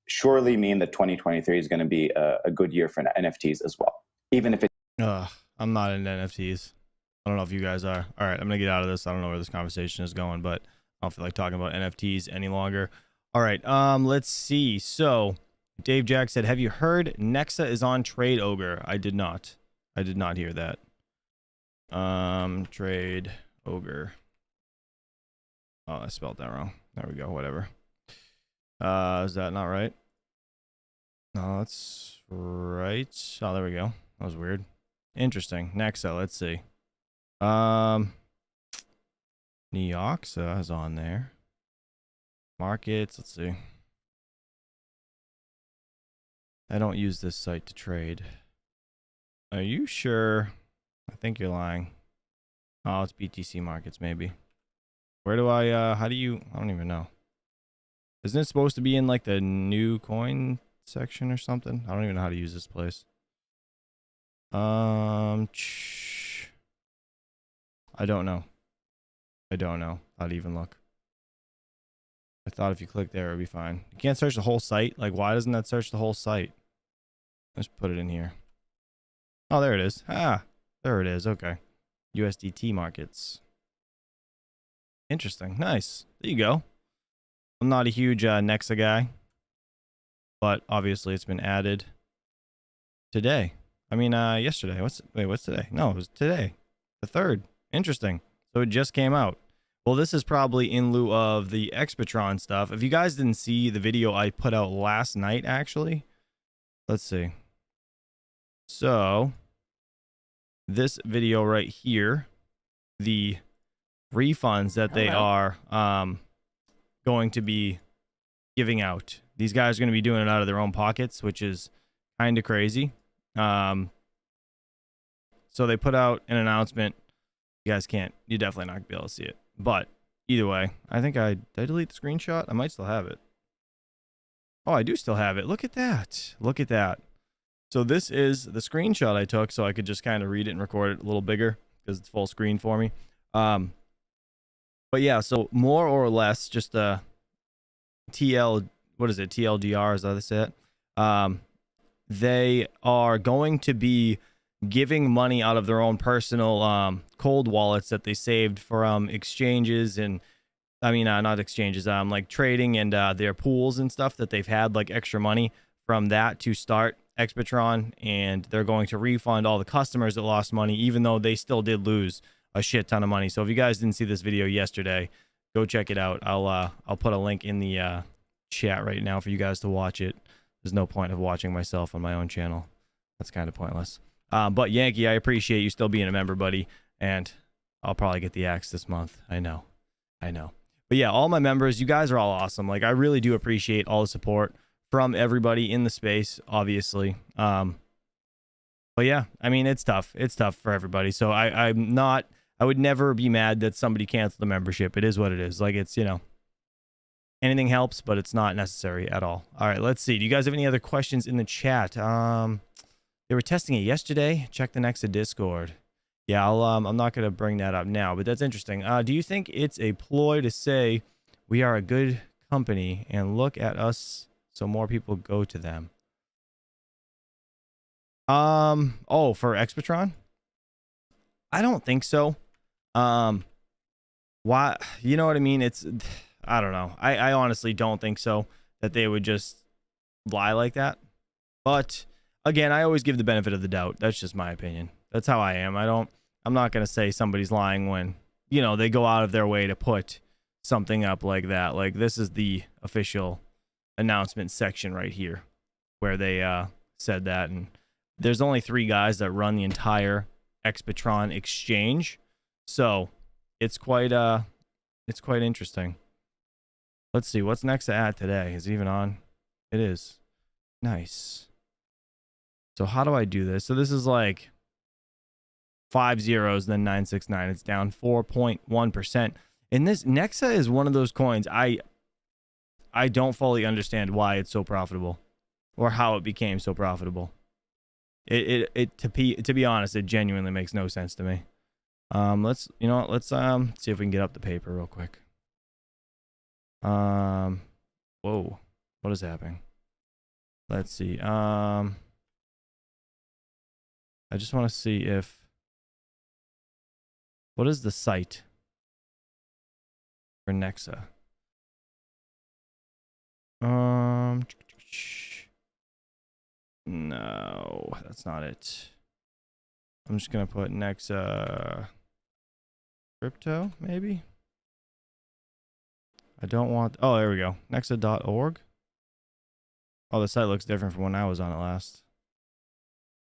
surely mean that 2023 is going to be a good year for NFTs as well. Even if it. I'm not into NFTs. I don't know if you guys are. All right, I'm gonna get out of this. I don't know where this conversation is going, but I don't feel like talking about NFTs any longer. All right, let's see. So Dave Jack said, have you heard Nexa is on Trade Ogre? I did not. I did not hear that. Trade Ogre. Oh, I spelled that wrong. There we go. Whatever. Is that not right? No, that's right. Oh, there we go. That was weird. Interesting. Nexa, let's see. Neoxa is on there. Markets, let's see. I don't use this site to trade. Are you sure? I think you're lying. Oh, it's BTC markets, maybe. Where do I, how do you, I don't even know. Isn't it supposed to be in like the new coin section or something? I don't even know how to use this place. I don't know. I don't know how to even look. I thought if you click there, it would be fine. You can't search the whole site. Like, why doesn't that search the whole site? Let's put it in here. Oh, there it is. Ah, there it is. Okay. USDT markets. Interesting. Nice. There you go. I'm not a huge Nexa guy, but obviously it's been added today. I mean, yesterday. What's today? No, it was today. The 3rd. Interesting. So it just came out. Well, this is probably in lieu of the Expatron stuff. If you guys didn't see the video I put out last night, actually, let's see. So this video right here, the refunds that they are going to be giving out. These guys are going to be doing it out of their own pockets, which is kind of crazy. So they put out an announcement. You guys can't, you definitely not going to be able to see it. But either way, I think did I delete the screenshot? I might still have it. Oh, I do still have it. Look at that. Look at that. So this is the screenshot I took so I could just kind of read it and record it a little bigger because it's full screen for me. But yeah, so more or less just a what is it? TLDR, is that what they say it? They are going to be giving money out of their own personal cold wallets that they saved from exchanges and not exchanges, like trading and their pools and stuff that they've had like extra money from that to start Expatron, and they're going to refund all the customers that lost money, even though they still did lose a shit ton of money. So if you guys didn't see this video yesterday, go check it out. I'll put a link in the chat right now for you guys to watch it. There's no point of watching myself on my own channel. That's kind of pointless. But Yankee, I appreciate you still being a member, buddy. And I'll probably get the axe this month. I know. But yeah, all my members, you guys are all awesome. Like, I really do appreciate all the support from everybody in the space, obviously. But yeah, I mean, it's tough. It's tough for everybody. So I would never be mad that somebody canceled the membership. It is what it is. Like, it's, anything helps, but it's not necessary at all. All right, let's see. Do you guys have any other questions in the chat? They were testing it yesterday. Check the Nexa Discord. Yeah, I'm not going to bring that up now, but that's interesting. Do you think it's a ploy to say we are a good company and look at us so more people go to them? Oh, for Expatron? I don't think so. Why? You know what I mean? I don't know. I honestly don't think so, that they would just lie like that. But again, I always give the benefit of the doubt. That's just my opinion. That's how I am. I'm not going to say somebody's lying when, they go out of their way to put something up like that. Like, this is the official announcement section right here where they said that, and there's only 3 guys that run the entire Expatron exchange, so it's quite interesting. Let's see what's next to add today. Is it even on? It is. Nice. So how do I do this? So this is like 5 zeros, then 969. It's down 4.1%. And this Nexa is one of those coins I don't fully understand why it's so profitable, or how it became so profitable. To be honest, it genuinely makes no sense to me. Let's see if we can get up the paper real quick. Whoa, what is happening? Let's see. I just want to see if, what is the site for Nexa? No, that's not it. I'm just gonna put Nexa crypto, maybe. I don't want. Oh, there we go. Nexa.org. Oh, the site looks different from when I was on it last.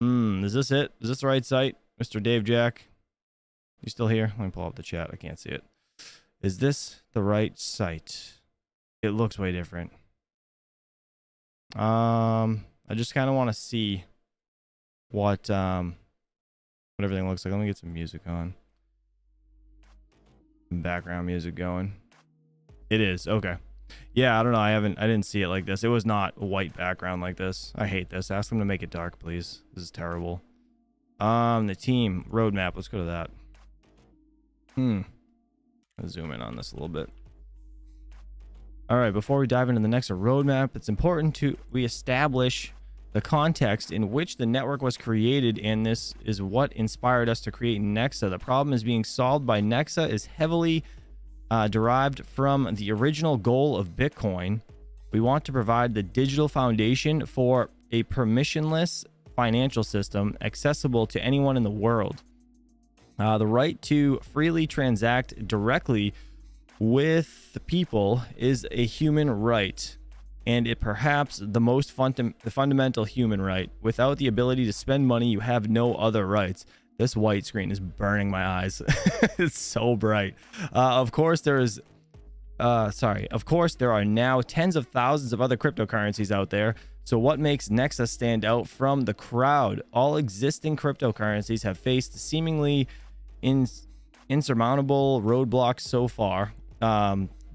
Is this it? Is this the right site, Mr. Dave Jack? You still here? Let me pull up the chat. I can't see it. Is this the right site? It looks way different. I just kind of want to see what everything looks like. Let me get some music on. Some background music going. It is okay. Yeah, I don't know. I didn't see it like this. It was not a white background like this. I hate this. Ask them to make it dark, please. This is terrible. The team roadmap. Let's go to that. I'll zoom in on this a little bit. All right, before we dive into the next roadmap, it's important we establish the context in which the network was created, and this is what inspired us to create Nexa. The problem is being solved by Nexa is heavily derived from the original goal of Bitcoin. We want to provide the digital foundation for a permissionless financial system accessible to anyone in the world. The right to freely transact directly with the people is a human right, and it perhaps the most fundamental human right. Without the ability to spend money, you have no other rights. This white screen is burning my eyes. It's so bright. Of course, there are now tens of thousands of other cryptocurrencies out there. So what makes Nexa stand out from the crowd? All existing cryptocurrencies have faced seemingly insurmountable roadblocks so far.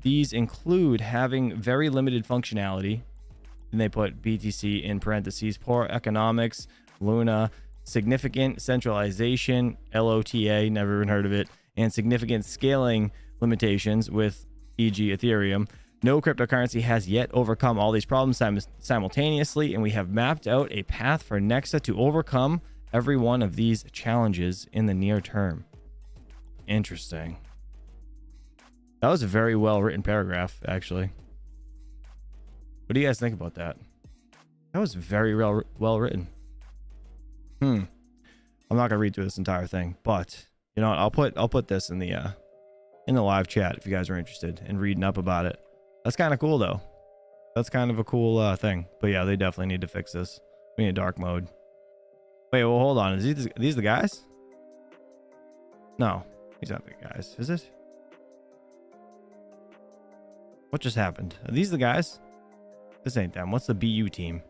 These include having very limited functionality, and they put BTC in parentheses, poor economics, Luna, significant centralization, LOTA, never even heard of it, and significant scaling limitations with e.g. Ethereum. No cryptocurrency has yet overcome all these problems simultaneously, and we have mapped out a path for Nexa to overcome every one of these challenges in the near term. Interesting. That was a very well written paragraph, actually. What do you guys think about that? That was very well written. I'm not gonna read through this entire thing, but you know what? I'll put this in the live chat if you guys are interested in reading up about it. That's kind of cool though. That's kind of a cool thing. But yeah, they definitely need to fix this. We need dark mode. Wait, well, hold on. Is these the guys? No, these aren't the guys. Is it? What just happened? Are these the guys? This ain't them. What's the BU team?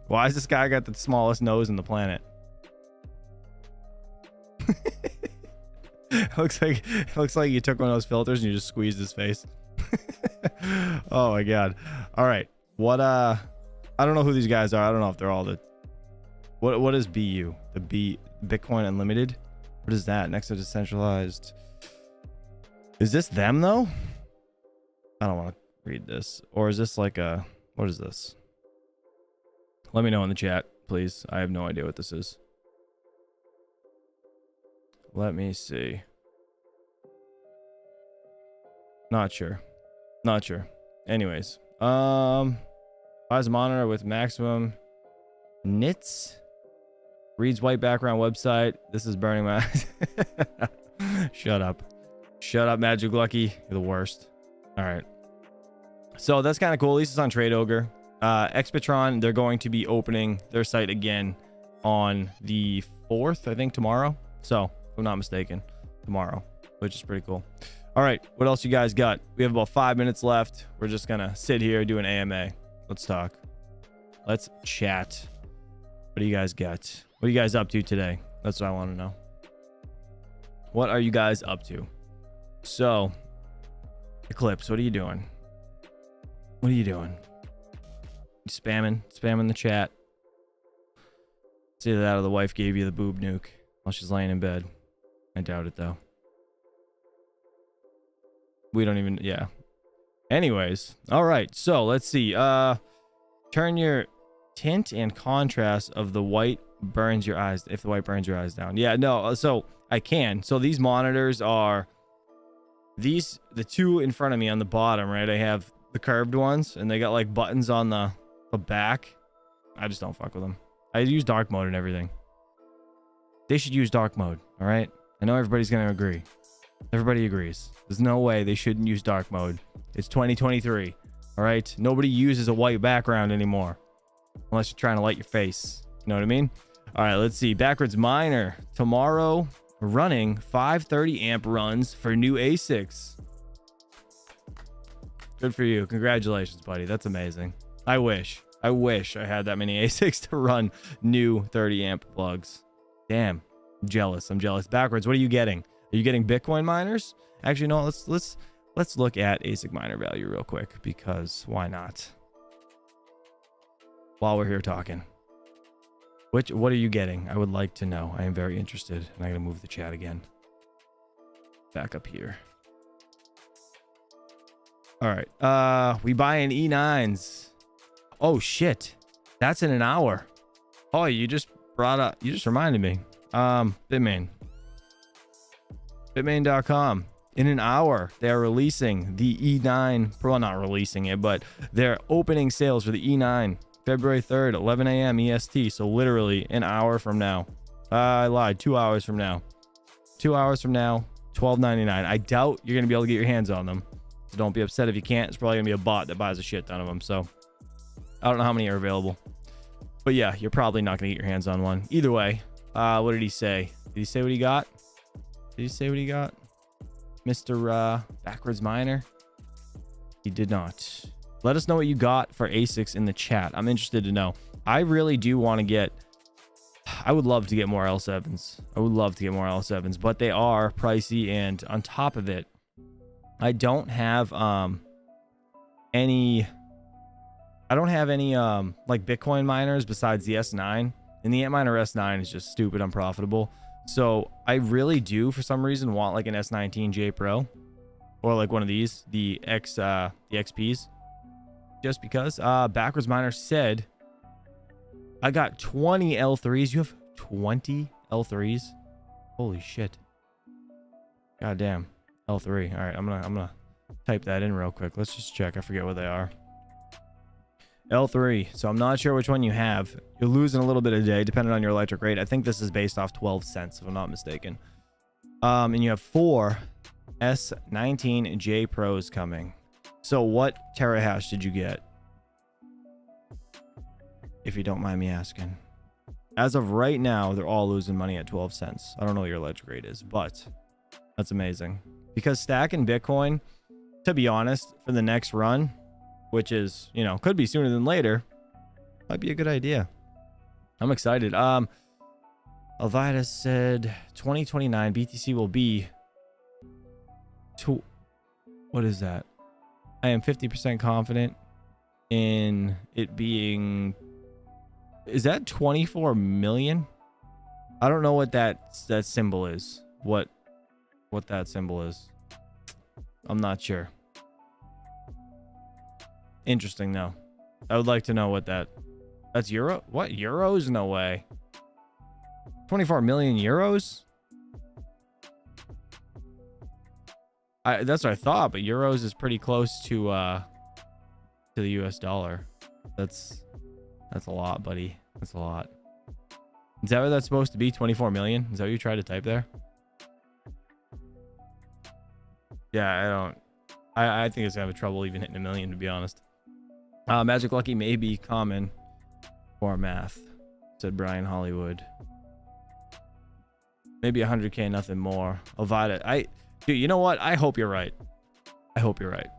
Why is this guy got the smallest nose in the planet? looks like you took one of those filters and you just squeezed his face. Oh my god. All right. What I don't know who these guys are. I don't know if they're all the what is BU? The Bitcoin Unlimited? What is that? Next to decentralized. Is this them though? I don't want to read this. Or is this like a, what is this? Let me know in the chat, please. I have no idea what this is. Let me see. Not sure. Anyways, buys a monitor with maximum nits. Reads white background website. This is burning my eyes. Shut up, Magic Lucky. You're the worst. All right. So that's kind of cool. At least it's on Trade Ogre. Expatron, they're going to be opening their site again on the 4th, I think, tomorrow. So, if I'm not mistaken, tomorrow, which is pretty cool. All right, what else you guys got? We have about 5 minutes left. We're just going to sit here, do an AMA. Let's talk. Let's chat. What do you guys got? What are you guys up to today? That's what I want to know. What are you guys up to? So, Eclipse, what are you doing? What are you doing? Spamming the chat. It's either that or the wife gave you the boob nuke while she's laying in bed. I doubt it though. We don't even, yeah. Anyways, all right. So let's see. Turn your tint and contrast of the white burns your eyes. If the white burns your eyes down. Yeah, no. So I can. So these monitors are the two in front of me on the bottom, right? I have the curved ones, and they got like buttons on the back. I just don't fuck with them. I use dark mode and everything. They should use dark mode, all right? I know everybody's gonna agree. Everybody agrees. There's no way they shouldn't use dark mode. It's 2023, all right? Nobody uses a white background anymore, unless you're trying to light your face. You know what I mean? All right, let's see. Backwards Miner tomorrow running 530 amp runs for new ASICS. Good for you. Congratulations, buddy. That's amazing. I wish I had that many ASICs to run new 30 amp plugs. Damn. I'm jealous. Backwards, what are you getting? Are you getting Bitcoin miners? Actually, no, let's look at ASIC miner value real quick, because why not? While we're here talking. What are you getting? I would like to know. I am very interested. And I'm gonna move the chat again. Back up here. All right. We buy in E9s. Oh shit. That's in an hour. Oh, you just reminded me. Bitmain. Bitmain.com. In an hour, they are releasing the E9. Well, not releasing it, but they're opening sales for the E9. February 3rd, 11 a.m. EST. So literally an hour from now. I lied. 2 hours from now. 2 hours from now, $12.99. I doubt you're going to be able to get your hands on them. So don't be upset if you can't. It's probably going to be a bot that buys a shit ton of them. So I don't know how many are available. But yeah, you're probably not going to get your hands on one. Either way, what did he say? Did he say what he got? Mr. Backwards Miner? He did not. Let us know what you got for ASICs in the chat. I'm interested to know. I really do want to get... I would love to get more L7s. But they are pricey, and on top of it, I don't have any like Bitcoin miners besides the S9. And the Antminer S9 is just stupid unprofitable. So I really do, for some reason, want like an S19J Pro, or like one of these, the XPs, just because. Backwards Miner said, I got 20 L3s. You have 20 L3s? Holy shit. Goddamn. L3. All right, I'm gonna type that in real quick. Let's just check. I forget what they are. L3. So I'm not sure which one you have. You're losing a little bit a day depending on your electric rate. I think this is based off 12 cents, if I'm not mistaken. And you have 4 S19J Pros coming. So what terahash did you get? If you don't mind me asking. As of right now, they're all losing money at 12 cents. I don't know what your electric rate is, but that's amazing. Because stacking Bitcoin, to be honest, for the next run, which is, you know, could be sooner than later, might be a good idea. I'm excited. Alvidas said 2029 BTC will be what is that? I am 50% confident in it being, is that 24 million? I don't know what that symbol is. What that symbol is. I'm not sure. Interesting though. I would like to know what that's euro. What euros? No way. 24 million euros? That's what I thought, but euros is pretty close to the US dollar. That's a lot, buddy. That's a lot. Is that what that's supposed to be? 24 million? Is that what you tried to type there? Yeah, I think it's gonna have trouble even hitting 1 million, to be honest. Magic Lucky may be common for math, said Brian Hollywood. Maybe 100K, nothing more. Ovada, dude, you know what? I hope you're right. I hope you're right.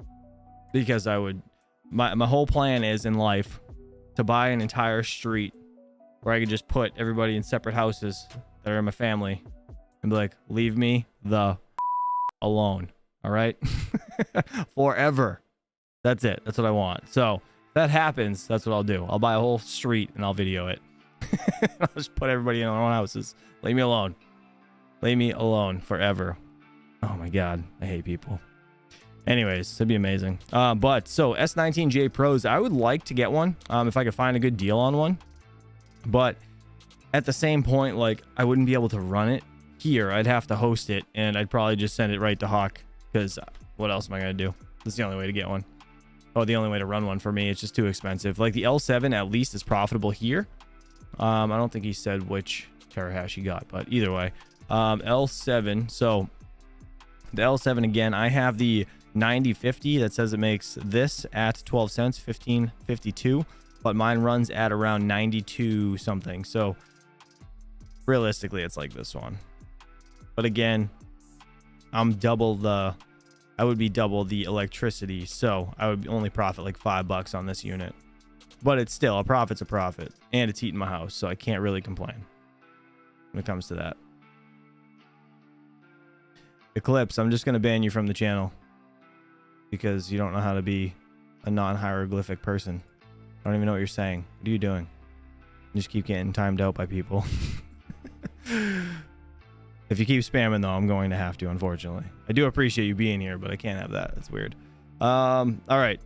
Because I would, my whole plan is in life to buy an entire street where I could just put everybody in separate houses that are in my family and be like, leave me the alone. All right. Forever. That's it. That's what I want. So if that happens, that's what I'll do. I'll buy a whole street and I'll video it. I'll just put everybody in their own houses. Leave me alone. Leave me alone forever. Oh my God. I hate people. Anyways, it'd be amazing. But so S19J Pros, I would like to get one if I could find a good deal on one. But at the same point, like, I wouldn't be able to run it here. I'd have to host it, and I'd probably just send it right to Hawk, because what else am I going to do? That's the only way to get one. Oh, the only way to run one for me. It's just too expensive. Like, the L7 at least is profitable here. I don't think he said which terahash he got, but either way. L7. So the L7 again, I have the 9050 that says it makes this at 12 cents, 1552, but mine runs at around 92 something. So realistically, it's like this one. But again, I would be double the electricity, so I would only profit like $5 on this unit. But it's still, a profit's a profit, and it's heating my house, so I can't really complain when it comes to that. Eclipse, I'm just going to ban you from the channel because you don't know how to be a non-hieroglyphic person. I don't even know what you're saying. What are you doing? You just keep getting timed out by people. If you keep spamming, though, I'm going to have to, unfortunately. I do appreciate you being here, but I can't have that. That's weird. All right.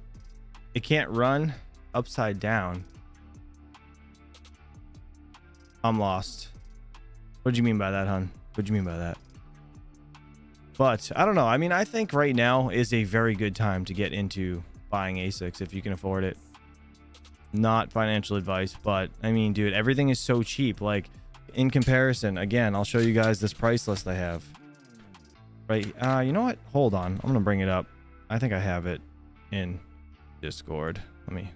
It can't run upside down. I'm lost. What do you mean by that, hon? What do you mean by that? But I don't know. I mean, I think right now is a very good time to get into buying ASICs if you can afford it. Not financial advice, but I mean, dude, everything is so cheap. Like, in comparison, again, I'll show you guys this price list I have. Right. You know what? Hold on. I'm going to bring it up. I think I have it in Discord. Let me,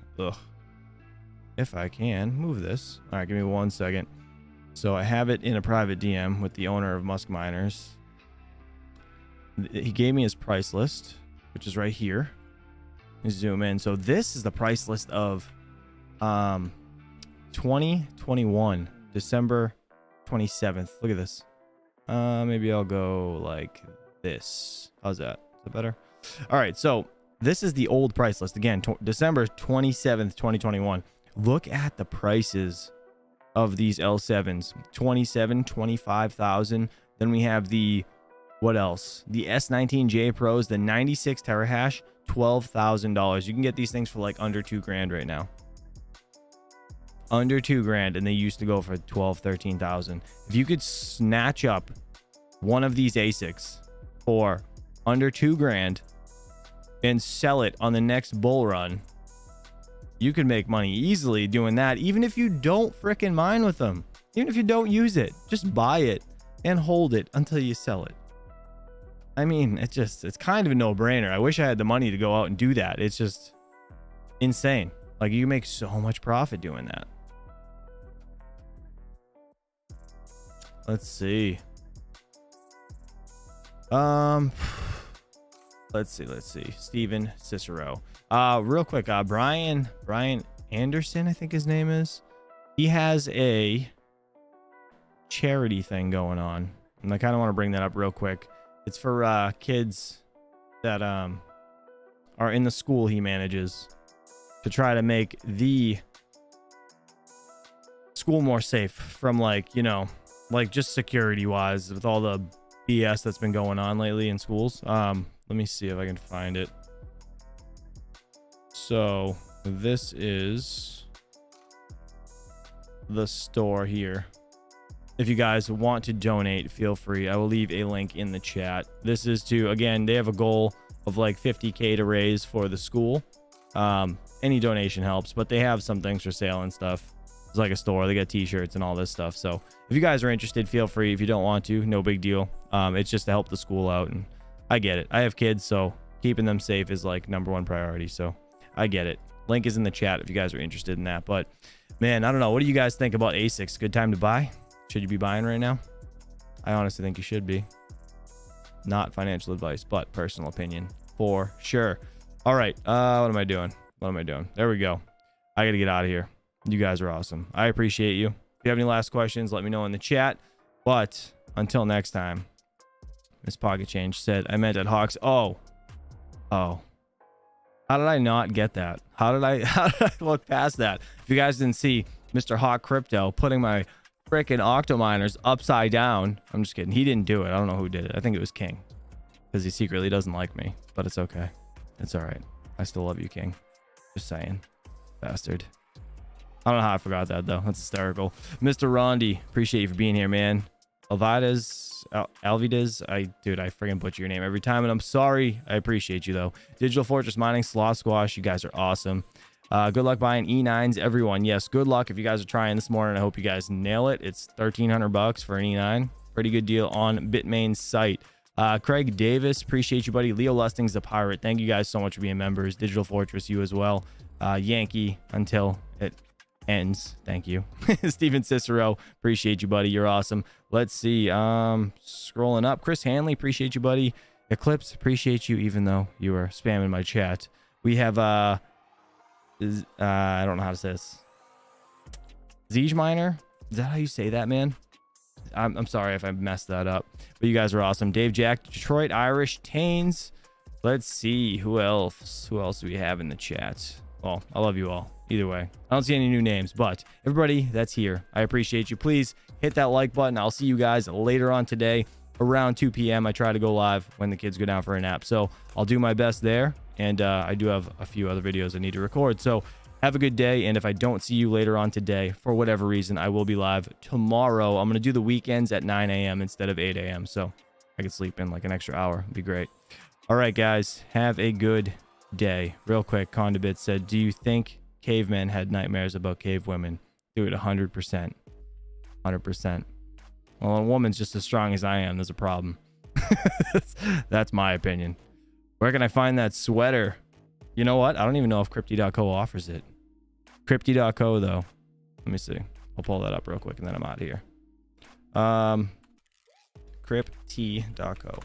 if I can move this. All right, give me 1 second. So I have it in a private DM with the owner of MUSK Miners. He gave me his price list, which is right here. Let me zoom in. So this is the price list of 2021, December 27th. Look at this. Maybe I'll go like this. How's that? Is that better? All right. So this is the old price list. Again, December 27th, 2021. Look at the prices of these L7s. 27, 25,000. Then we have the, what else? The S19J Pros, the 96 terahash, $12,000. You can get these things for like under $2,000 right now. Under $2,000, and they used to go for 12, 13,000. If you could snatch up one of these ASICs for under $2,000 and sell it on the next bull run, you could make money easily doing that, even if you don't frickin' mine with them. Even if you don't use it, just buy it and hold it until you sell it. I mean, it's kind of a no-brainer. I wish I had the money to go out and do that. It's just insane. Like, you make so much profit doing that. Let's see. Let's see. Steven Cicero. Real quick, Brian Anderson, I think his name is. He has a charity thing going on, and I kind of want to bring that up real quick. It's for kids that are in the school he manages to try to make the school more safe from, like, you know, like just security wise with all the BS that's been going on lately in schools. Let me see if I can find it. So this is the store here. If you guys want to donate, feel free. I will leave a link in the chat. This is to, again, they have a goal of like 50K to raise for the school. Any donation helps, but they have some things for sale and stuff. It's like a store. They got t-shirts and all this stuff. So if you guys are interested, feel free. If you don't want to, no big deal. It's just to help the school out, and I get it. I have kids, so keeping them safe is like #1 priority. So I get it. Link is in the chat if you guys are interested in that. But man, I don't know. What do you guys think about ASICS? Good time to buy? Should you be buying right now? I honestly think you should be. Not financial advice, but personal opinion for sure. All right. What am I doing? There we go. I got to get out of here. You guys are awesome. I appreciate you. If you have any last questions, let me know in the chat. But until next time, Miss Pocket Change said, I meant at Hawks. Oh. How did I not get that? How did I look past that? If you guys didn't see Mr. Hawk Crypto putting my freaking OCTOMINERs upside down. I'm just kidding. He didn't do it. I don't know who did it. I think it was King, because he secretly doesn't like me, but it's okay. It's all right. I still love you, King. Just saying. Bastard. I don't know how I forgot that, though. That's hysterical. Mr. Rondi, appreciate you for being here, man. Alvidas, dude, I friggin' butcher your name every time, and I'm sorry. I appreciate you, though. Digital Fortress Mining, Sloth Squash, you guys are awesome. Good luck buying E9s, everyone. Yes, good luck if you guys are trying this morning. I hope you guys nail it. It's $1,300 for an E9. Pretty good deal on Bitmain's site. Craig Davis, appreciate you, buddy. Leo Lusting's the pirate. Thank you guys so much for being members. Digital Fortress, you as well. Yankee, until it ends. Thank you. Steven Cicero, appreciate you, buddy. You're awesome. Let's see. Scrolling up. Chris Hanley, appreciate you, buddy. Eclipse, appreciate you, even though you were spamming my chat. We have I don't know how to say this. Ziege Miner, is that how you say that, man? I'm sorry if I messed that up, but you guys are awesome. Dave Jack, Detroit Irish Tains. Let's see who else do we have in the chat. Well, I love you all either way. I don't see any new names, but everybody that's here, I appreciate you. Please hit that like button. I'll see you guys later on today around 2 p.m. I try to go live when the kids go down for a nap, so I'll do my best there. And I do have a few other videos I need to record. So have a good day. And if I don't see you later on today, for whatever reason, I will be live tomorrow. I'm going to do the weekends at 9 a.m. instead of 8 a.m. So I could sleep in like an extra hour. It'd be great. All right, guys. Have a good day. Real quick, Condibit said, do you think cavemen had nightmares about cave women? Dude, 100%. 100%. Well, a woman's just as strong as I am. There's a problem. That's my opinion. Where can I find that sweater? You know what? I don't even know if Crypty.co offers it. Crypty.co, though. Let me see. I'll pull that up real quick, and then I'm out of here. Crypty.co.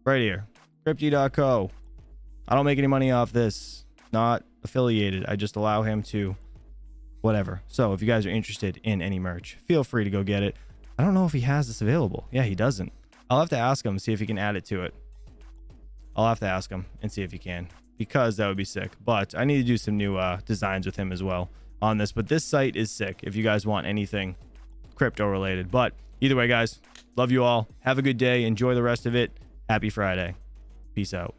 Right here. Crypty.co. I don't make any money off this. Not affiliated. I just allow him to whatever. So if you guys are interested in any merch, feel free to go get it. I don't know if he has this available. Yeah, he doesn't. I'll have to ask him, see if he can add it to it. I'll have to ask him and see if he can, because that would be sick. But I need to do some new designs with him as well on this. But this site is sick if you guys want anything crypto related. But either way, guys, love you all. Have a good day. Enjoy the rest of it. Happy Friday. Peace out.